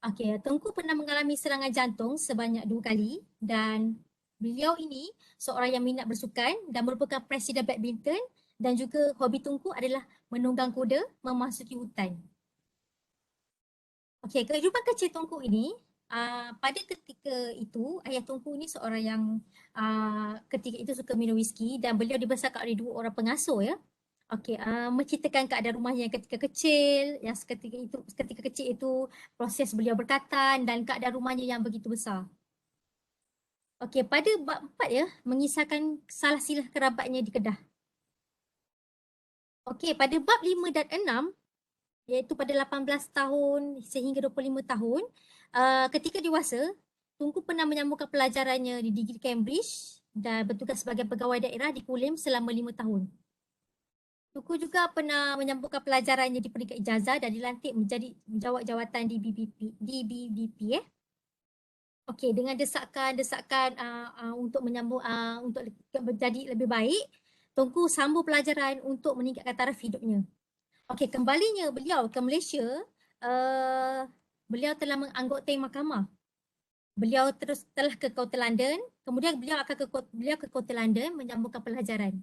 Okey, Tunku pernah mengalami serangan jantung sebanyak 2 kali dan beliau ini seorang yang minat bersukan dan merupakan presiden badminton dan juga hobi Tunku adalah menunggang kuda memasuki hutan. Okey, kehidupan kecil Tunku ini, pada ketika itu ayah Tunku ini seorang yang ketika itu suka minum whisky dan beliau dibesarkan oleh 2 orang pengasuh ya. Okey, menceritakan keadaan rumahnya ketika kecil, yang ketika kecil itu proses beliau berkatan dan keadaan rumahnya yang begitu besar. Okey, pada bab 4 ya, mengisahkan salah silah kerabatnya di Kedah. Okey, pada bab 5 dan 6, iaitu pada 18 tahun sehingga 25 tahun, ketika dewasa, Tunku pernah menyambungkan pelajarannya di Degree Cambridge dan bertugas sebagai pegawai daerah di Kulim selama 5 tahun. Tunku juga pernah menyambungkan pelajarannya di peringkat ijazah dan dilantik menjadi menjawat jawatan di BBP. Okey, dengan desakan untuk menyambung untuk menjadi lebih baik, Tunku sambung pelajaran untuk meningkatkan taraf hidupnya. Okey, kembalinya beliau ke Malaysia, beliau telah menganggotai mahkamah. Beliau telah ke kota London, kemudian beliau ke kota London menyambungkan pelajaran.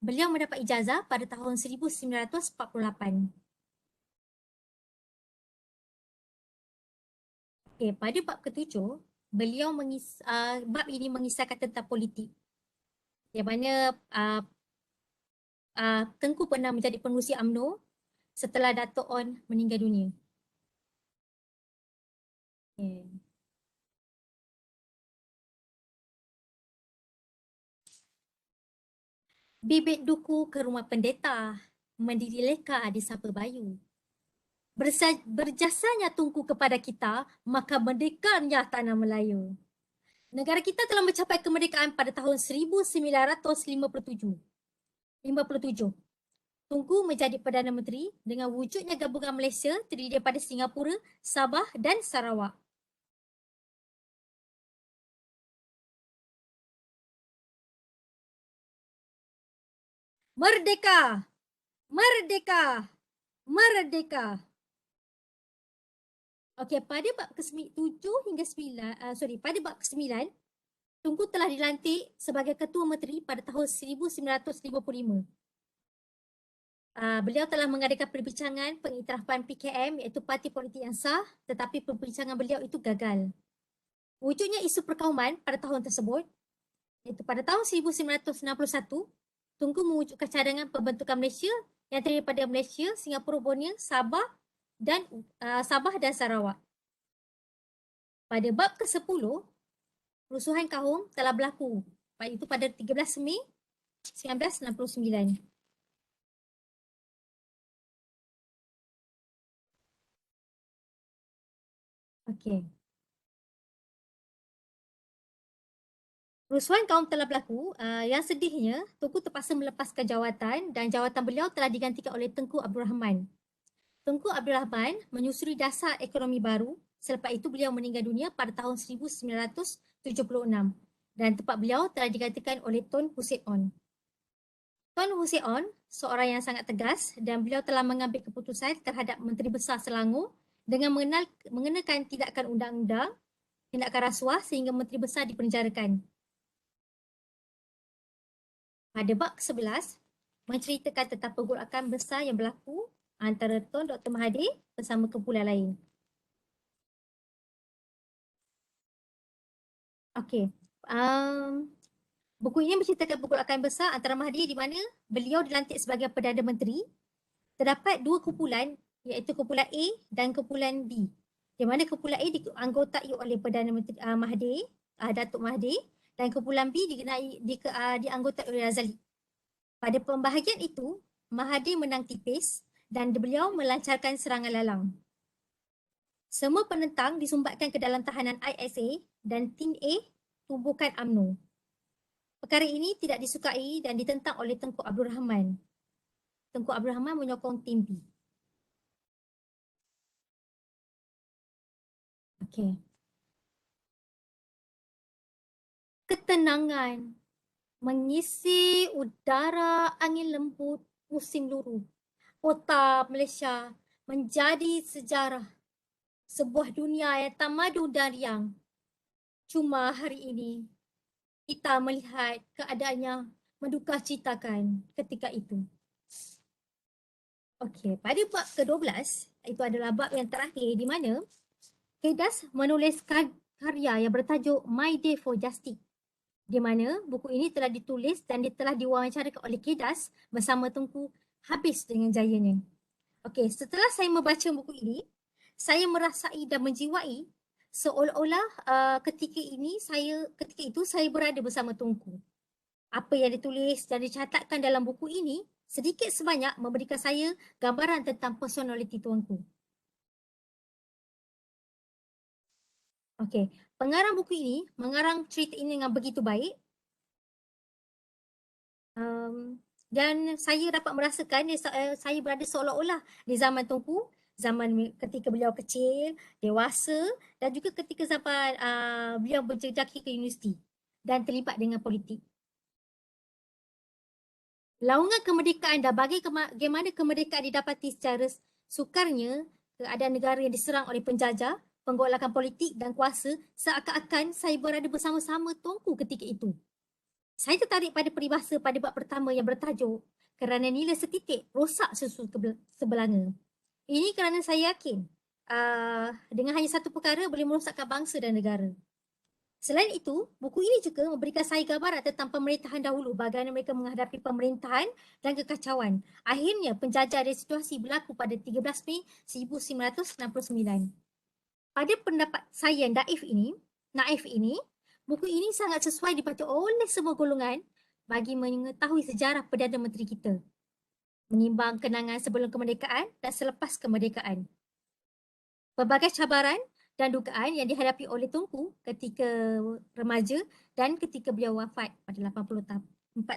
Beliau mendapat ijazah pada tahun 1948. Okey, pada bab ke-7, bab ini mengisahkan tentang politik. Yang mana Tengku pernah menjadi pengerusi UMNO setelah Dato' On meninggal dunia. Okay. Bibit duku ke rumah pendeta, mendiri leka di Sapa Bayu. Berjasanya Tunku kepada kita, maka merdekanya tanah Melayu. Negara kita telah mencapai kemerdekaan pada tahun 1957. Tunku menjadi Perdana Menteri dengan wujudnya gabungan Malaysia terdiri daripada Singapura, Sabah dan Sarawak. Merdeka! Merdeka! Merdeka! Okey, pada bab ke-7 hingga 9, pada bab ke-9, Tunku telah dilantik sebagai Ketua Menteri pada tahun 1955. Beliau telah mengadakan perbincangan pengiktirafan PKM iaitu Parti Politik yang sah, tetapi perbincangan beliau itu gagal. Wujudnya isu perkauman pada tahun tersebut, iaitu pada tahun 1961, Tunku mewujudkan cadangan pembentukan Malaysia yang terdiri daripada Malaysia, Singapura, Borneo, Sabah dan Sarawak. Pada bab ke-10, kerusuhan kaum telah berlaku. Itu pada 13 Mei 1969. Okey. Kerusuhan kaum telah berlaku. Yang sedihnya, Tunku terpaksa melepaskan jawatan dan jawatan beliau telah digantikan oleh Tengku Abdul Rahman. Tengku Abdul Rahman menyusuri dasar ekonomi baru. Selepas itu beliau meninggal dunia pada tahun 1976 dan tempat beliau telah digantikan oleh Tun Hussein On. Tun Hussein On seorang yang sangat tegas dan beliau telah mengambil keputusan terhadap Menteri Besar Selangor dengan mengenakan tindakan undang-undang, tindakan rasuah sehingga Menteri Besar dipenjarakan. Pada bab ke-11, menceritakan tentang pergolakan besar yang berlaku antara Tun Dr. Mahathir bersama kumpulan lain. Okey. Buku ini menceritakan pergolakan besar antara Mahathir di mana beliau dilantik sebagai Perdana Menteri. Terdapat dua kumpulan iaitu kumpulan A dan kumpulan B. Di mana kumpulan A dianggotai oleh Perdana Menteri Mahathir, Datuk Mahathir, dan kumpulan B dianggotai oleh Razali. Pada pembahagian itu, Mahathir menang tipis dan beliau melancarkan serangan lalang. Semua penentang disumbatkan ke dalam tahanan ISA dan tim A tubuhkan UMNO. Perkara ini tidak disukai dan ditentang oleh Tengku Abdul Rahman. Tengku Abdul Rahman menyokong tim B. Okey. Ketenangan mengisi udara angin lembut musim luruh. Kota Malaysia menjadi sejarah. Sebuah dunia yang tamadu dan riang. Cuma hari ini kita melihat keadaannya mendukacitakan ketika itu. Okey, pada bab ke-12, itu adalah bab yang terakhir di mana Kedas menuliskan karya yang bertajuk My Day for Justice, di mana buku ini telah ditulis dan telah diwawancarakan oleh Kedas bersama Tunku habis dengan jayanya. Okey, setelah saya membaca buku ini, saya merasai dan menjiwai seolah-olah ketika itu saya berada bersama Tunku. Apa yang ditulis dan dicatatkan dalam buku ini sedikit sebanyak memberikan saya gambaran tentang personaliti Tunku. Okey, pengarang buku ini mengarang cerita ini dengan begitu baik. Dan saya dapat merasakan saya berada seolah-olah di zaman Tunku, zaman ketika beliau kecil, dewasa dan juga ketika zaman beliau berjejaki ke universiti dan terlibat dengan politik. Laungan kemerdekaan dan bagaimana kemerdekaan didapati secara sukarnya keadaan negara yang diserang oleh penjajah, penggolakan politik dan kuasa, seakan-akan saya berada bersama-sama Tunku ketika itu. Saya tertarik pada peribahasa pada bab pertama yang bertajuk kerana nilai setitik rosak susu sebelanga. Ini kerana saya yakin dengan hanya satu perkara boleh merosakkan bangsa dan negara. Selain itu, buku ini juga memberikan saya gambaran tentang pemerintahan dahulu, bagaimana mereka menghadapi pemerintahan dan kekacauan. Akhirnya penjajah dan situasi berlaku pada 13 Mei 1969. Pada pendapat saya yang naif ini, buku ini sangat sesuai dibaca oleh semua golongan bagi mengetahui sejarah Perdana Menteri kita, menimbang kenangan sebelum kemerdekaan dan selepas kemerdekaan. Pelbagai cabaran dan dugaan yang dihadapi oleh Tunku ketika remaja dan ketika beliau wafat pada 84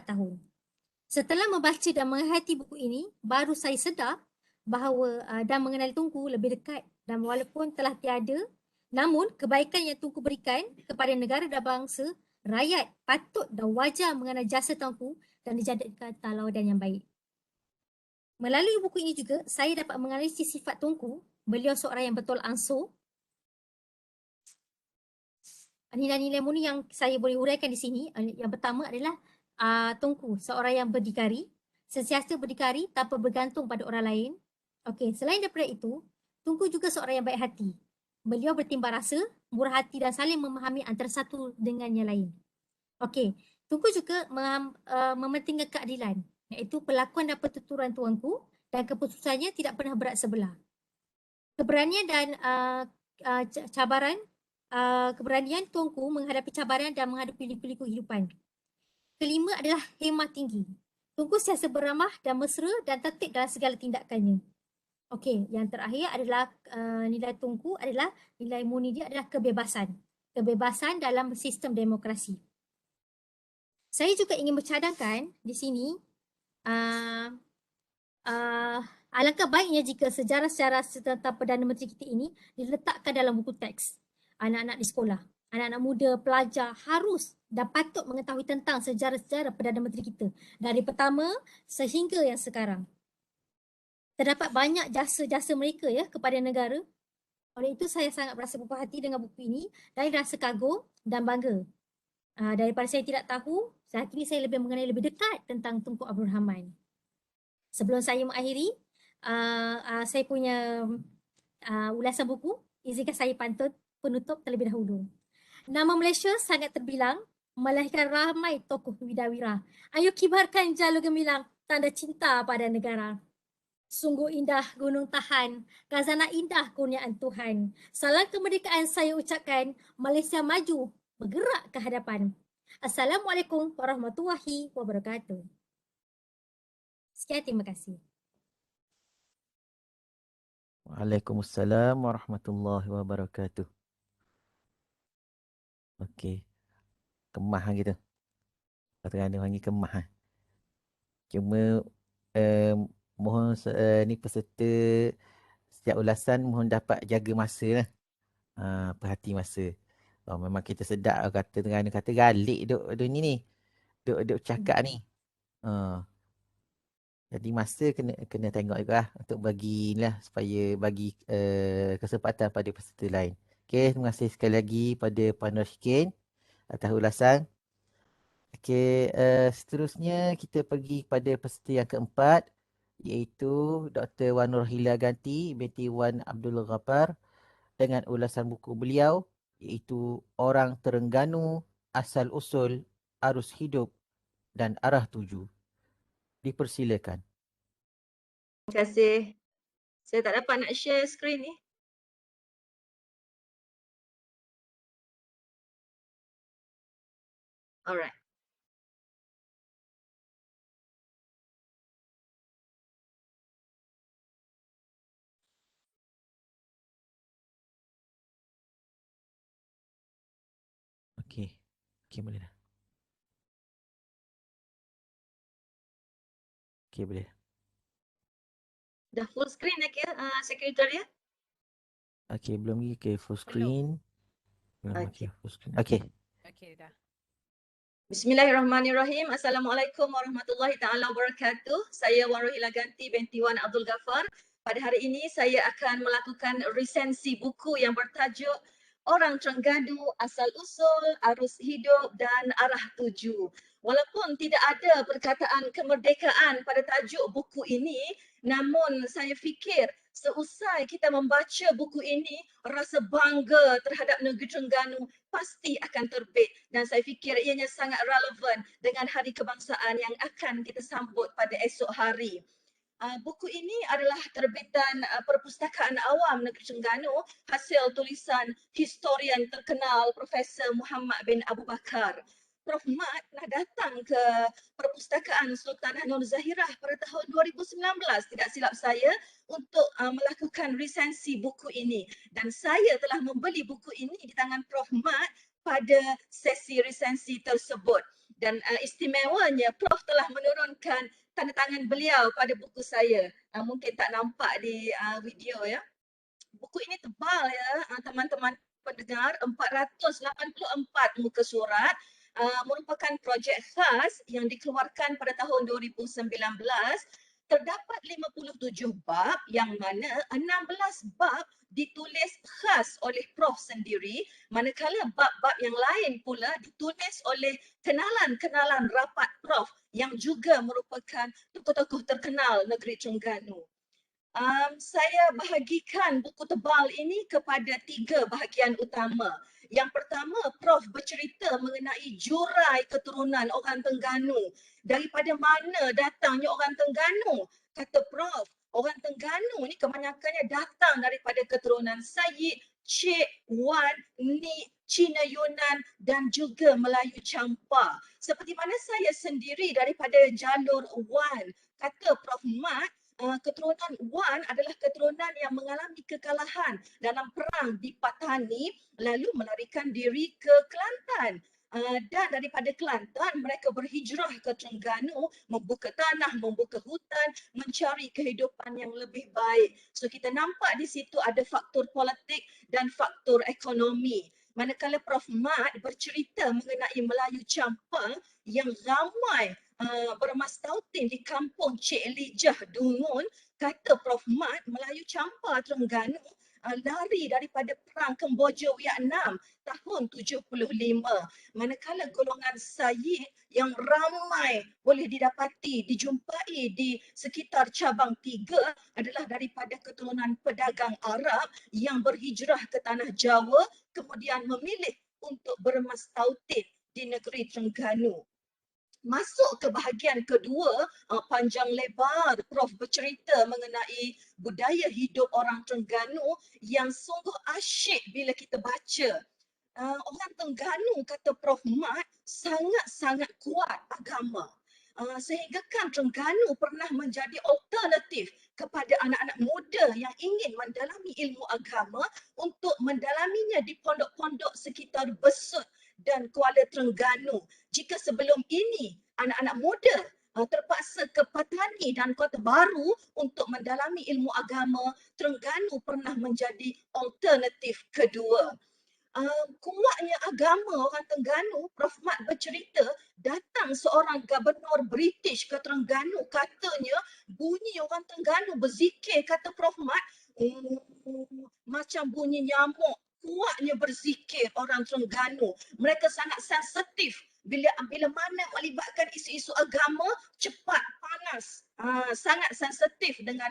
tahun. Setelah membaca dan menghayati buku ini, baru saya sedar bahawa dan mengenali Tunku lebih dekat, dan walaupun telah tiada, namun kebaikan yang Tunku berikan kepada negara dan bangsa, rakyat patut dan wajar mengenal jasa Tunku dan dijadikan tauladan yang baik. Melalui buku ini juga, saya dapat menganalisis sifat Tunku. Beliau seorang yang betul ansur. Nilai-nilai murni yang saya boleh uraikan di sini, yang pertama adalah Tunku seorang yang berdikari, sentiasa berdikari tanpa bergantung pada orang lain. Okey, selain daripada itu, Tunku juga seorang yang baik hati. Beliau bertimbang rasa, murah hati dan saling memahami antara satu dengan yang lain. Okey, Tunku juga mementingkan keadilan, iaitu perlakuan dan pertuturan Tuanku dan keputusannya tidak pernah berat sebelah. Keberanian dan cabaran keberanian Tuanku menghadapi cabaran dan menghadapi liku-liku kehidupan. Kelima adalah hemah tinggi. Tuanku sentiasa beramah dan mesra dan tertib dalam segala tindakannya. Okey, yang terakhir adalah nilai Tuanku adalah nilai murni dia adalah kebebasan. Kebebasan dalam sistem demokrasi. Saya juga ingin bercadangkan di sini alangkah baiknya jika sejarah-sejarah tentang Perdana Menteri kita ini diletakkan dalam buku teks anak-anak di sekolah. Anak-anak muda, pelajar harus dan patut mengetahui tentang sejarah-sejarah Perdana Menteri kita dari pertama sehingga yang sekarang. Terdapat banyak jasa-jasa mereka ya kepada negara. Oleh itu saya sangat berasa berpuas hati dengan buku ini dan rasa kagum dan bangga. Daripada saya tidak tahu, saat ini saya lebih mengenai lebih dekat tentang Tunku Abdul Rahman. Sebelum saya mengakhiri, saya punya ulasan buku, izinkan saya pantun penutup terlebih dahulu. Nama Malaysia sangat terbilang, melahirkan ramai tokoh widawira. Ayo kibarkan jalur gemilang, tanda cinta pada negara. Sungguh indah gunung tahan, khazanah indah kurniaan Tuhan. Salam kemerdekaan saya ucapkan, Malaysia maju, bergerak ke hadapan. Assalamualaikum warahmatullahi wabarakatuh. Sekian, terima kasih. Waalaikumsalam warahmatullahi wabarakatuh. Okey. Kemah gitu. Kata-kata panggil kemah. Cuma mohon ni peserta setiap ulasan mohon dapat jaga masa lah. Perhati masa. Memang kita sedap kata Terengganu kata galik duk ni. Duk cakap ni. Jadi masa kena tengok juga lah untuk bagilah supaya bagi kesempatan pada peserta lain. Okey, terima kasih sekali lagi pada Puan Rashikin atas ulasan. Okey, seterusnya kita pergi pada peserta yang keempat iaitu Dr. Wan Nurhila Ganti binti Wan Abdul Ghaffar dengan ulasan buku beliau iaitu Orang Terengganu, Asal Usul, Arus Hidup dan Arah Tuju. Dipersilakan. Terima kasih. Saya tak dapat nak share skrin ni. Alright. Okey. Okey, boleh dah. Okey, boleh. Dah full screen dah kira sekretari ya? Okey, belum lagi ke full screen. Belum Okey. full screen. Okey. Okey dah. Bismillahirrahmanirrahim. Assalamualaikum warahmatullahi taala wabarakatuh. Saya Wan Rohila Ganti binti Wan Abdul Ghaffar. Pada hari ini saya akan melakukan resensi buku yang bertajuk Orang Terengganu, Asal Usul, Arus Hidup dan Arah Tuju. Walaupun tidak ada perkataan kemerdekaan pada tajuk buku ini, namun saya fikir seusai kita membaca buku ini, rasa bangga terhadap negeri Terengganu pasti akan terbit dan saya fikir ianya sangat relevan dengan Hari Kebangsaan yang akan kita sambut pada esok hari. Buku ini adalah terbitan Perpustakaan Awam Negeri Terengganu hasil tulisan historian terkenal Profesor Muhammad bin Abu Bakar. Prof. Mat pernah datang ke Perpustakaan Sultanah Nur Zahirah pada tahun 2019 tidak silap saya untuk melakukan resensi buku ini dan saya telah membeli buku ini di tangan Prof. Mat pada sesi resensi tersebut dan istimewanya Prof telah menurunkan tanda tangan beliau pada buku saya. Mungkin tak nampak di video ya. Buku ini tebal ya teman-teman pendengar, 484 muka surat. Merupakan projek khas yang dikeluarkan pada tahun 2019. Terdapat 57 bab yang mana 16 bab ditulis khas oleh Prof sendiri, manakala bab-bab yang lain pula ditulis oleh kenalan-kenalan rapat Prof yang juga merupakan tokoh-tokoh terkenal negeri Terengganu. Saya bahagikan buku tebal ini kepada 3 bahagian utama. Yang pertama, Prof bercerita mengenai jurai keturunan orang Terengganu. Daripada mana datangnya orang Terengganu? Kata Prof, orang Terengganu ni kebanyakannya datang daripada keturunan Sayyid, Cik, Wan, Nik, Cina Yunan dan juga Melayu Campa. Seperti mana saya sendiri daripada jalur Wan, kata Prof. Mat, keturunan Wan adalah keturunan yang mengalami kekalahan dalam perang di Patani lalu melarikan diri ke Kelantan. Dan daripada Kelantan mereka berhijrah ke Terengganu, membuka tanah, membuka hutan, mencari kehidupan yang lebih baik. So kita nampak di situ ada faktor politik dan faktor ekonomi. Manakala Prof. Mat bercerita mengenai Melayu Campa yang ramai bermastautin di kampung Cik Elijah Dungun, kata Prof. Mat, Melayu Campa Terengganu lari daripada perang Kemboja Vietnam tahun 75. Manakala golongan Syed yang ramai boleh didapati, dijumpai di sekitar cabang 3 adalah daripada keturunan pedagang Arab yang berhijrah ke tanah Jawa kemudian memilih untuk bermastautin di negeri Terengganu. Masuk ke bahagian kedua, panjang lebar Prof bercerita mengenai budaya hidup orang Terengganu yang sungguh asyik bila kita baca. Orang Terengganu, kata Prof Mat, sangat-sangat kuat agama. Sehinggakan Terengganu pernah menjadi alternatif kepada anak-anak muda yang ingin mendalami ilmu agama untuk mendalaminya di pondok-pondok sekitar Besut dan Kuala Terengganu. Jika sebelum ini anak-anak muda terpaksa ke Patani dan Kota Baru untuk mendalami ilmu agama, Terengganu pernah menjadi alternatif kedua. Kuatnya agama orang Terengganu, Prof Mat bercerita datang seorang gubernur British ke Terengganu, katanya bunyi orang Terengganu berzikir, kata Prof Mat, macam bunyi nyamuk. Kuatnya berzikir orang Terengganu. Mereka sangat sensitif bila mana melibatkan isu-isu agama, cepat panas. Sangat sensitif dengan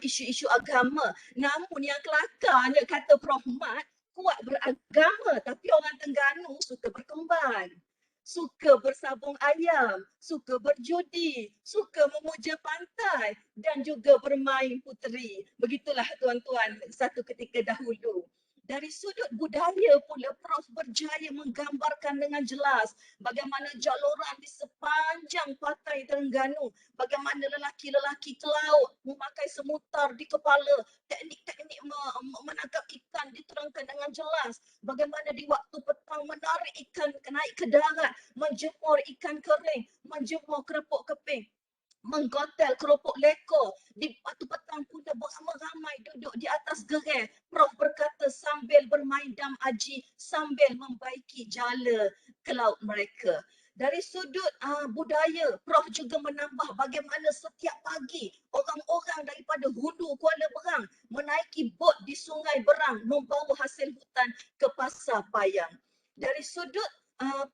isu-isu agama. Namun yang kelakarnya, kata Prof Mat, kuat beragama tapi orang Terengganu suka berkembang, suka bersabung ayam, suka berjudi, suka memuja pantai dan juga bermain puteri. Begitulah tuan-tuan satu ketika dahulu. Dari sudut budaya pula Prof berjaya menggambarkan dengan jelas bagaimana jaluran di sepanjang pantai Terengganu, bagaimana lelaki-lelaki ke laut memakai semutar di kepala, teknik-teknik menangkap ikan diterangkan dengan jelas, bagaimana di waktu petang menarik ikan naik ke darat, menjemur ikan kering, menjemur kerupuk keping, menggotel keropok leko. Di waktu petang pula beramai-ramai duduk di atas gerai. Prof berkata sambil bermain dam aji, sambil membaiki jala ke laut mereka. Dari sudut budaya, Prof juga menambah bagaimana setiap pagi orang-orang daripada hulu Kuala Berang menaiki bot di Sungai Berang membawa hasil hutan ke Pasar Payang. Dari sudut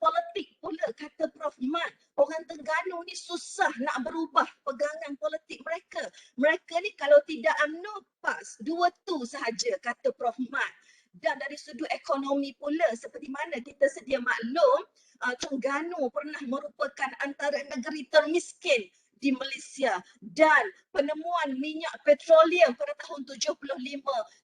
politik pula, kata Prof Mat, orang Terengganu ni susah nak berubah pegangan politik mereka. Mereka ni kalau tidak UMNO PAS, 2 tu sahaja, kata Prof Mat. Dan dari sudut ekonomi pula, seperti mana kita sedia maklum, Terengganu pernah merupakan antara negeri termiskin di Malaysia dan penemuan minyak petroleum pada tahun 75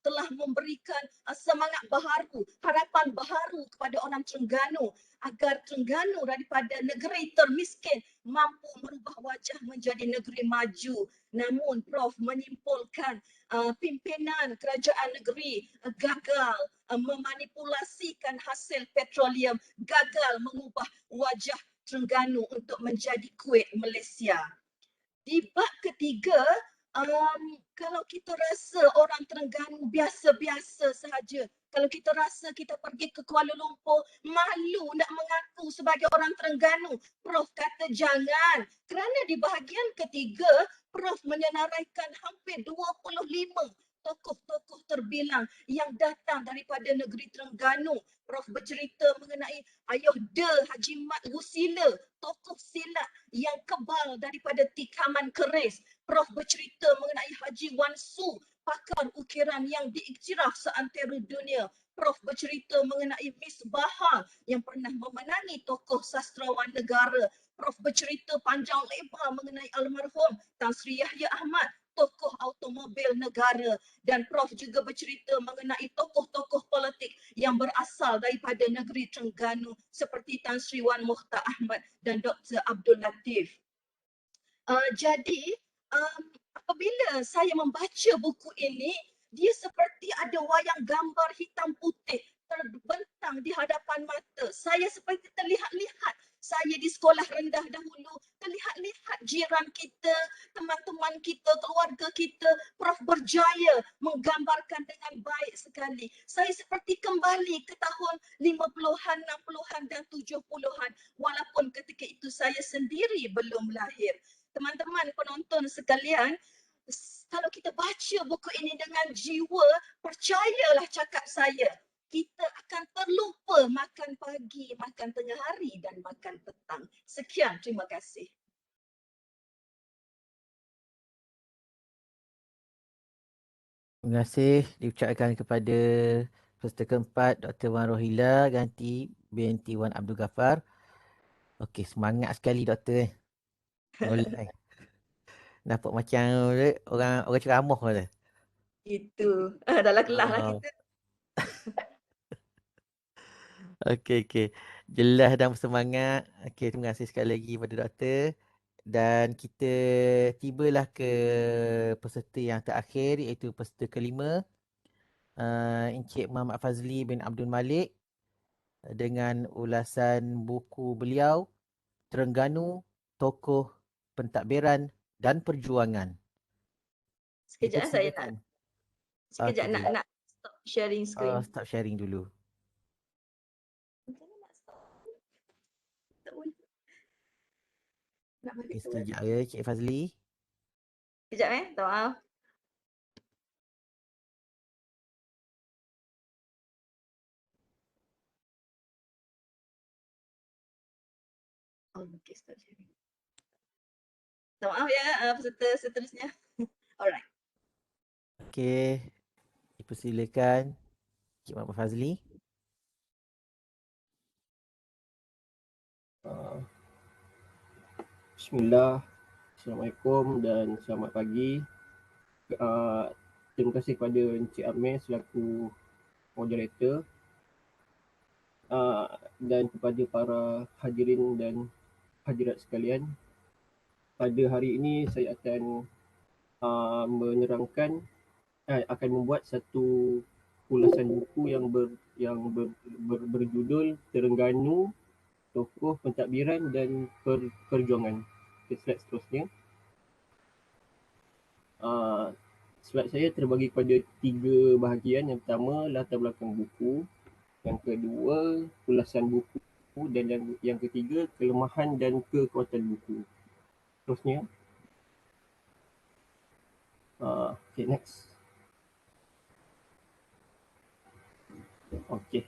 telah memberikan semangat baharu, harapan baharu kepada orang Terengganu agar Terengganu daripada negeri termiskin mampu merubah wajah menjadi negeri maju. Namun Prof menyimpulkan pimpinan kerajaan negeri gagal memanipulasikan hasil petroleum, gagal mengubah wajah Terengganu untuk menjadi Kuwait Malaysia. Di bab ketiga, kalau kita rasa orang Terengganu biasa-biasa sahaja, kalau kita rasa kita pergi ke Kuala Lumpur, malu nak mengaku sebagai orang Terengganu, Prof kata jangan. Kerana di bahagian ketiga, Prof menyenaraikan hampir 25 tokoh-tokoh terbilang yang datang daripada negeri Terengganu. Prof bercerita mengenai Ayuhda Haji Mat Rusila, tokoh silat yang kebal daripada tikaman keris. Prof bercerita mengenai Haji Wan Su, pakar ukiran yang diiktiraf seantero dunia. Prof bercerita mengenai Miss Bahar yang pernah memenangi tokoh sastrawan negara. Prof bercerita panjang lebar mengenai almarhum Tan Sri Yahya Ahmad, tokoh-tokoh automobil negara, dan Prof juga bercerita mengenai tokoh-tokoh politik yang berasal daripada negeri Terengganu seperti Tan Sri Wan Mokhtar Ahmad dan Dr. Abdul Latif. Jadi apabila saya membaca buku ini, dia seperti ada wayang gambar hitam putih terbentang di hadapan mata. Saya seperti terlihat-lihat saya di sekolah rendah dahulu, terlihat-lihat jiran kita, teman-teman kita, keluarga kita, Prof berjaya menggambarkan dengan baik sekali. Saya seperti kembali ke tahun 50-an, 60-an dan 70-an walaupun ketika itu saya sendiri belum lahir. Teman-teman penonton sekalian, kalau kita baca buku ini dengan jiwa, percayalah cakap saya, kita akan terlupa makan pagi, makan tengah hari dan makan petang. Sekian, terima kasih. Terima kasih diucapkan kepada peserta keempat Dr. Wan Rohila Ganti binti Wan Abdul Ghaffar. Okey, semangat sekali doktor. Online. Nampak macam orang ceramah tu. Itu. Dalam kelas lah Oh. kita. Okey. Jelas dan bersemangat. Okey, terima kasih sekali lagi kepada doktor. Dan kita tibalah ke peserta yang terakhir iaitu peserta kelima. Encik Muhammad Fazli bin Abdul Malik dengan ulasan buku beliau Terengganu, Tokoh Pentadbiran dan Perjuangan. Sekejap saya nak. Sekejap Okey. nak stop sharing screen. Stop sharing dulu. Macam mana nak stop? Tak boleh. Nak balik Okay, ke mana? sekejap ya Cik Fazli. Sekejap minta maaf. Okay, stop sharing. Minta maaf ya peserta seterusnya. Alright. Okey. Dipersilakan Cik Muhammad Fazli. Bismillah, Assalamualaikum dan selamat pagi. Terima kasih kepada Encik Amir selaku moderator dan kepada para hadirin dan hadirat sekalian. Pada hari ini saya akan akan membuat satu ulasan buku yang berjudul Terengganu, Tokoh Pentadbiran dan Perjuangan. Slide seterusnya. Slide saya terbagi kepada 3 bahagian. Yang pertama, latar belakang buku. Yang kedua, ulasan buku. Dan yang ketiga, kelemahan dan kekuatan buku. Terusnya. Okay, next. Okay.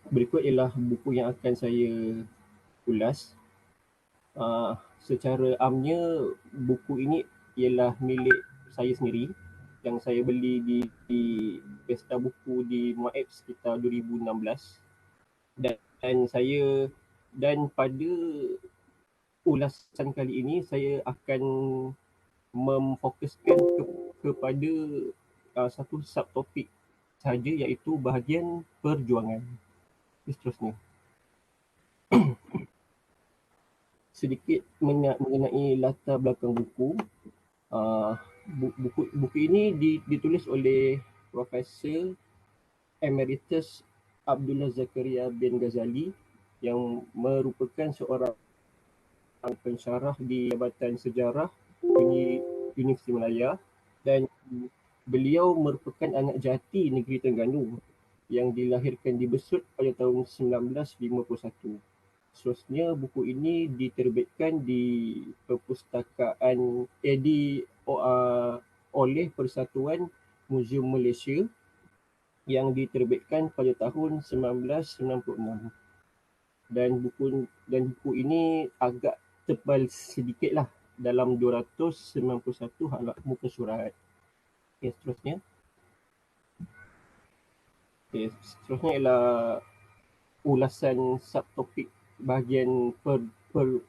Berikut ialah buku yang akan saya ulas. Secara amnya, buku ini ialah milik saya sendiri yang saya beli di pesta buku di Maep sekitar 2016. Dan pada ulasan kali ini saya akan memfokuskan kepada satu subtopik sahaja iaitu bahagian perjuangan. Seterusnya. Sedikit mengenai latar belakang buku. Buku ini ditulis oleh Profesor Emeritus Abdullah Zakaria bin Ghazali yang merupakan seorang pensyarah di Jabatan Sejarah Universiti Malaya, dan beliau merupakan anak jati negeri Terengganu yang dilahirkan di Besut pada tahun 1951. Seterusnya, buku ini diterbitkan di perpustakaan oleh Persatuan Muzium Malaysia yang diterbitkan pada tahun 1996. Dan buku ini agak tebal sedikitlah, dalam 291 halaman muka surat. Okay, seterusnya. Seterusnya ialah ulasan subtopik bahagian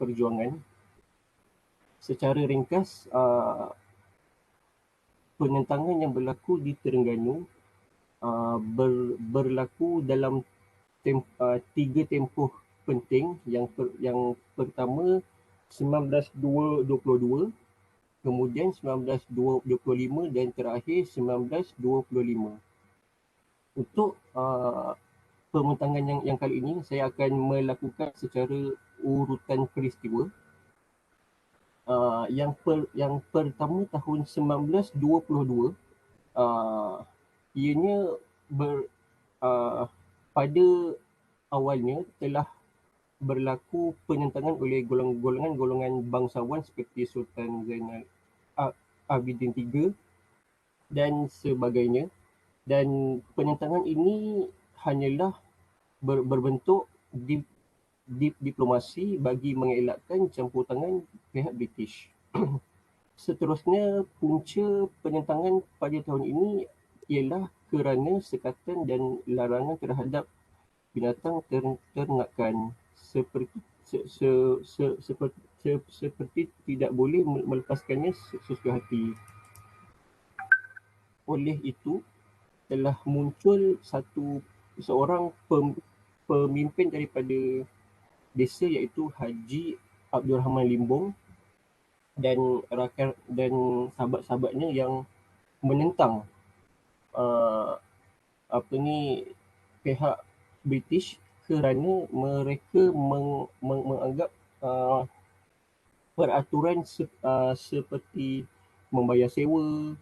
perjuangan. secara ringkas, penentangan yang berlaku di Terengganu berlaku dalam tiga tempoh penting. Yang pertama 1922, kemudian 1925 dan terakhir 1925. Untuk pembentangan yang kali ini, saya akan melakukan secara urutan peristiwa. Yang pertama tahun 1922, ianya pada awalnya telah berlaku penentangan oleh golongan bangsawan seperti Sultan Zainal Abidin III dan sebagainya. Dan penentangan ini hanyalah berbentuk diplomasi bagi mengelakkan campur tangan pihak British. Seterusnya, punca penentangan pada tahun ini ialah kerana sekatan dan larangan terhadap binatang ternakan seperti tidak boleh melepaskannya sesuka hati. Oleh itu, telah muncul seorang pemimpin daripada desa, iaitu Haji Abdul Rahman Limbong dan sahabat-sahabatnya yang menentang pihak British kerana mereka menganggap peraturan seperti membayar sewa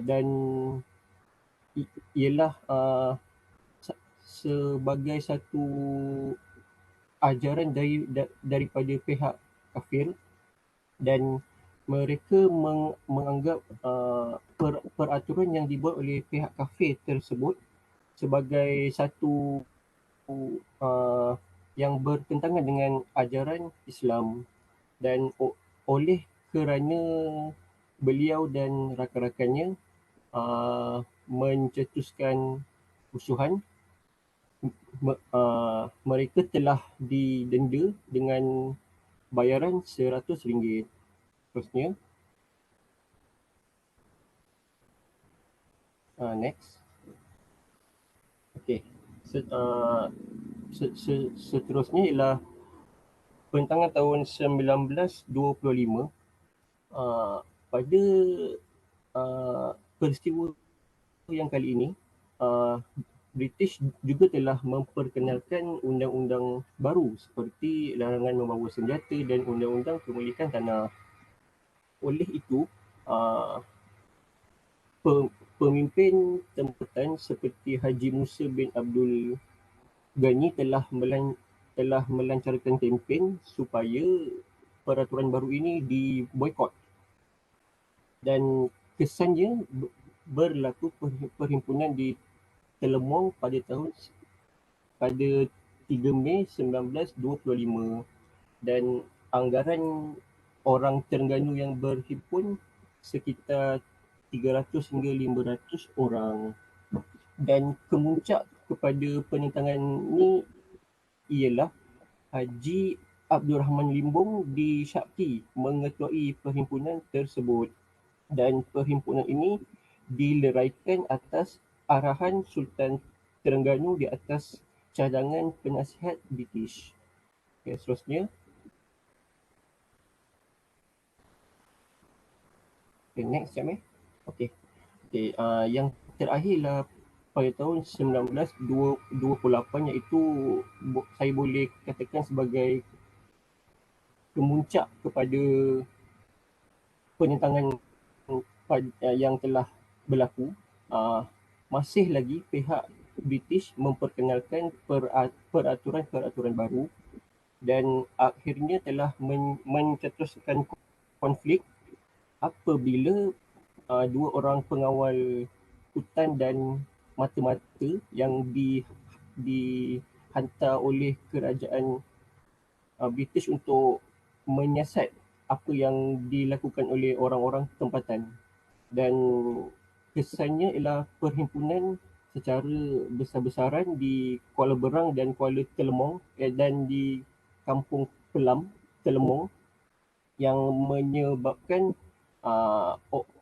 dan ialah sebagai satu ajaran daripada pihak kafir, dan mereka menganggap peraturan yang dibuat oleh pihak kafir tersebut sebagai satu yang bertentangan dengan ajaran Islam. Dan oleh kerana beliau dan rakan-rakannya mencetuskan kerusuhan, mereka telah didenda dengan bayaran RM100. Terusnya, next. Okey. Seterusnya ialah penentangan tahun 1925. Pada peristiwa yang kali ini, British juga telah memperkenalkan undang-undang baru seperti larangan membawa senjata dan undang-undang pemilikan tanah. Oleh itu, pemimpin tempatan seperti Haji Musa bin Abdul Ghani telah melancarkan kempen supaya peraturan baru ini diboikot. Dan kesannya berlaku perhimpunan di Telemong pada 3 Mei 1925, dan anggaran orang Terengganu yang berhimpun sekitar 300 hingga 500 orang. Dan kemuncak kepada penentangan ini ialah Haji Abdul Rahman Limbong disyakti mengetuai perhimpunan tersebut, dan perhimpunan ini dileraikan atas arahan Sultan Terengganu di atas cadangan penasihat British. Okay, seterusnya. Okay, next, Syamil. Okay. Yang terakhirlah pada tahun 1928, iaitu saya boleh katakan sebagai kemuncak kepada penentangan yang telah berlaku. Masih lagi pihak British memperkenalkan peraturan-peraturan baru, dan akhirnya telah mencetuskan konflik apabila dua orang pengawal hutan dan mata-mata yang dihantar oleh kerajaan British untuk menyiasat apa yang dilakukan oleh orang-orang tempatan. Dan kesannya ialah perhimpunan secara besar-besaran di Kuala Berang dan Kuala Telemong dan di Kampung Pelam, Telemong, yang menyebabkan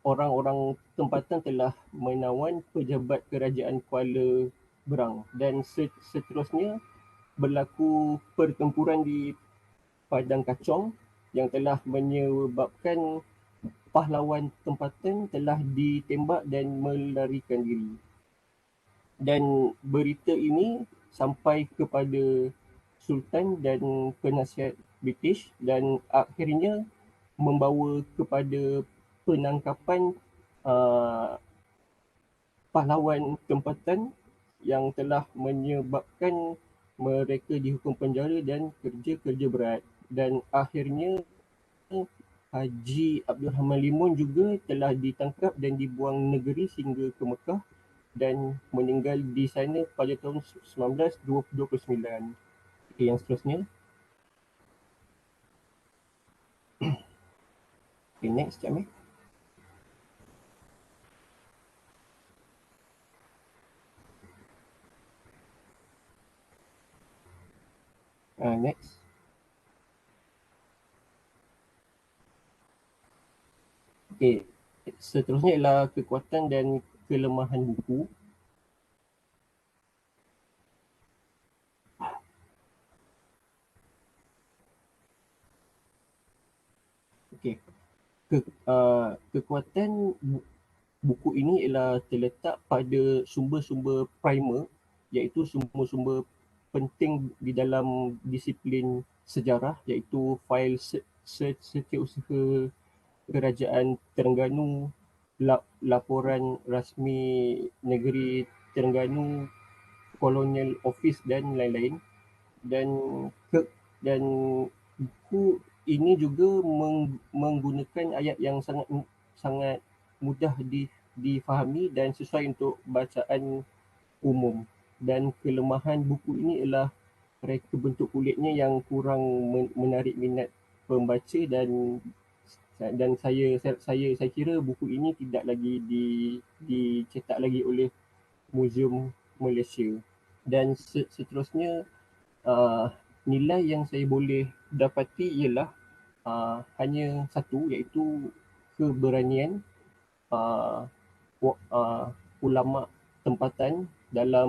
orang-orang tempatan telah menawan pejabat kerajaan Kuala Berang, dan seterusnya berlaku pertempuran di Padang Kacong yang telah menyebabkan pahlawan tempatan telah ditembak dan melarikan diri. Dan berita ini sampai kepada Sultan dan penasihat British dan akhirnya membawa kepada penangkapan pahlawan tempatan yang telah menyebabkan mereka dihukum penjara dan kerja-kerja berat. Dan akhirnya Haji Abdul Rahman Limun juga telah ditangkap dan dibuang negeri sehingga ke Mekah dan meninggal di sana pada tahun 1929. Okay, yang seterusnya. Okay, next, Cik Amir. Next. Okay, seterusnya ialah kekuatan dan kelemahan buku. Okay. Kekuatan buku ini ialah terletak pada sumber-sumber primer, iaitu sumber-sumber penting di dalam disiplin sejarah, iaitu fail setiausaha Kerajaan Terengganu, laporan rasmi negeri Terengganu, Colonial Office dan lain-lain. Dan buku ini juga menggunakan ayat yang sangat mudah difahami dan sesuai untuk bacaan umum. Dan kelemahan buku ini ialah reka bentuk kulitnya yang kurang menarik minat pembaca, dan saya kira buku ini tidak lagi dicetak lagi oleh Museum Malaysia. Dan seterusnya nilai yang saya boleh dapati ialah hanya satu, iaitu keberanian ulama tempatan dalam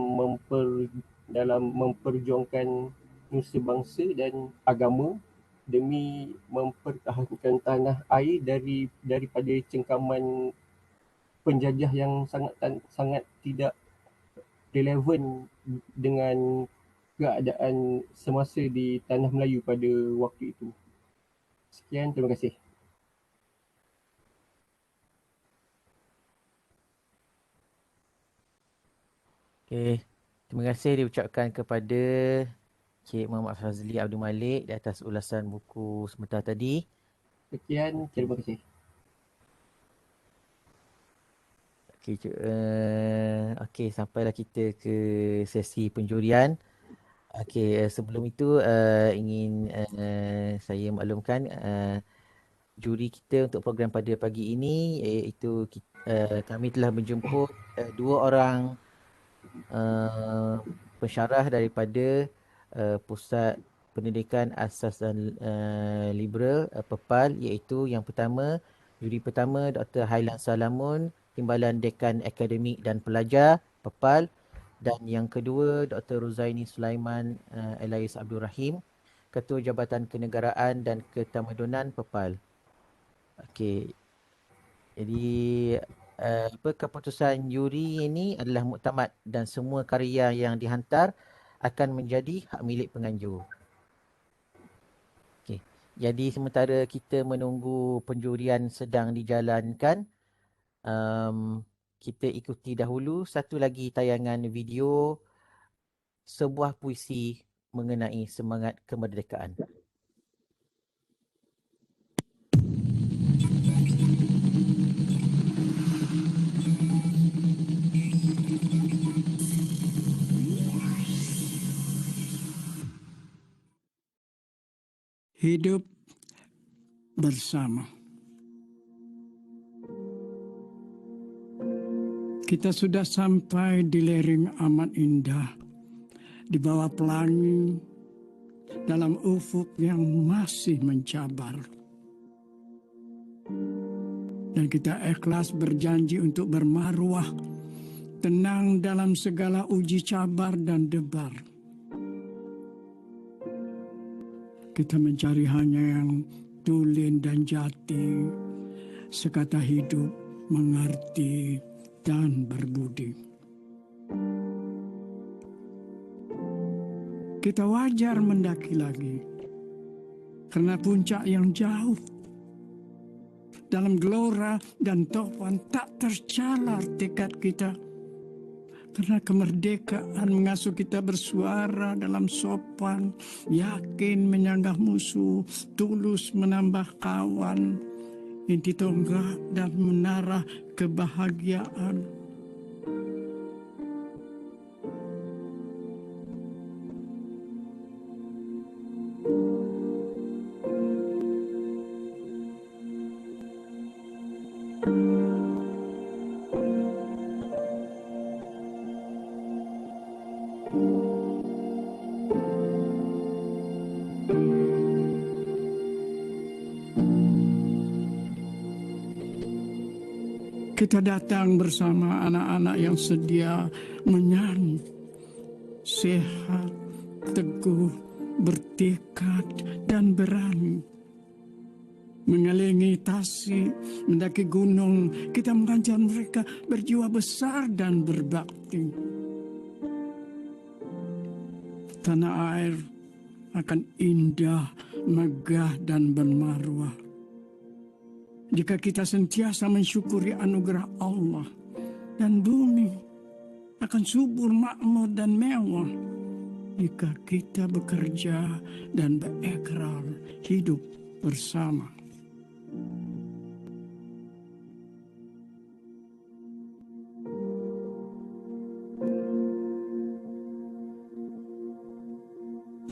memperjuangkan nusa bangsa dan agama demi mempertahankan tanah air daripada cengkaman penjajah yang sangat tidak relevan dengan keadaan semasa di tanah Melayu pada waktu itu. Sekian, terima kasih. Okay, terima kasih diucapkan kepada Cik Muhammad Fazli Abdul Malik di atas ulasan buku sebentar tadi. Sekian, terima kasih. Okey, sampailah kita ke sesi penjurian. Okey, sebelum itu ingin saya maklumkan juri kita untuk program pada pagi ini, iaitu kami telah menjemput dua orang pensyarah daripada Pusat Pendidikan Asas dan Liberal PEPAL, iaitu yang pertama, juri pertama Dr. Hailan Salamun, Timbalan Dekan Akademik dan Pelajar PEPAL, dan yang kedua Dr. Ruzaini Sulaiman Elias Abdul Rahim, Ketua Jabatan Kenegaraan dan Ketamadunan PEPAL. Okey. Jadi keputusan juri ini adalah muktamad dan semua karya yang dihantar akan menjadi hak milik penganjur. Okey. Jadi sementara kita menunggu penjurian sedang dijalankan, kita ikuti dahulu satu lagi tayangan video sebuah puisi mengenai semangat kemerdekaan. Hidup bersama. Kita sudah sampai di lereng amat indah, di bawah pelangi, dalam ufuk yang masih mencabar. Dan kita ikhlas berjanji untuk bermaruah, tenang dalam segala uji cabar dan debar. Kita mencari hanya yang tulen dan jati, sekata hidup, mengerti, dan berbudi. Kita wajar mendaki lagi, karena puncak yang jauh dalam gelora dan topan tak tercalar tekad kita. Karena kemerdekaan mengasuh kita bersuara dalam sopan, yakin menyanggah musuh, tulus menambah kawan, inti tonggak dan menara kebahagiaan. Kita datang bersama anak-anak yang sedia menyanyi, sehat, teguh, bertekad, dan berani. Mengelingi tasik, mendaki gunung, kita mengajar mereka berjiwa besar dan berbakti. Tanah air akan indah, megah, dan bermaruah jika kita sentiasa mensyukuri anugerah Allah, dan bumi akan subur, makmur, dan mewah jika kita bekerja dan berekrar hidup bersama.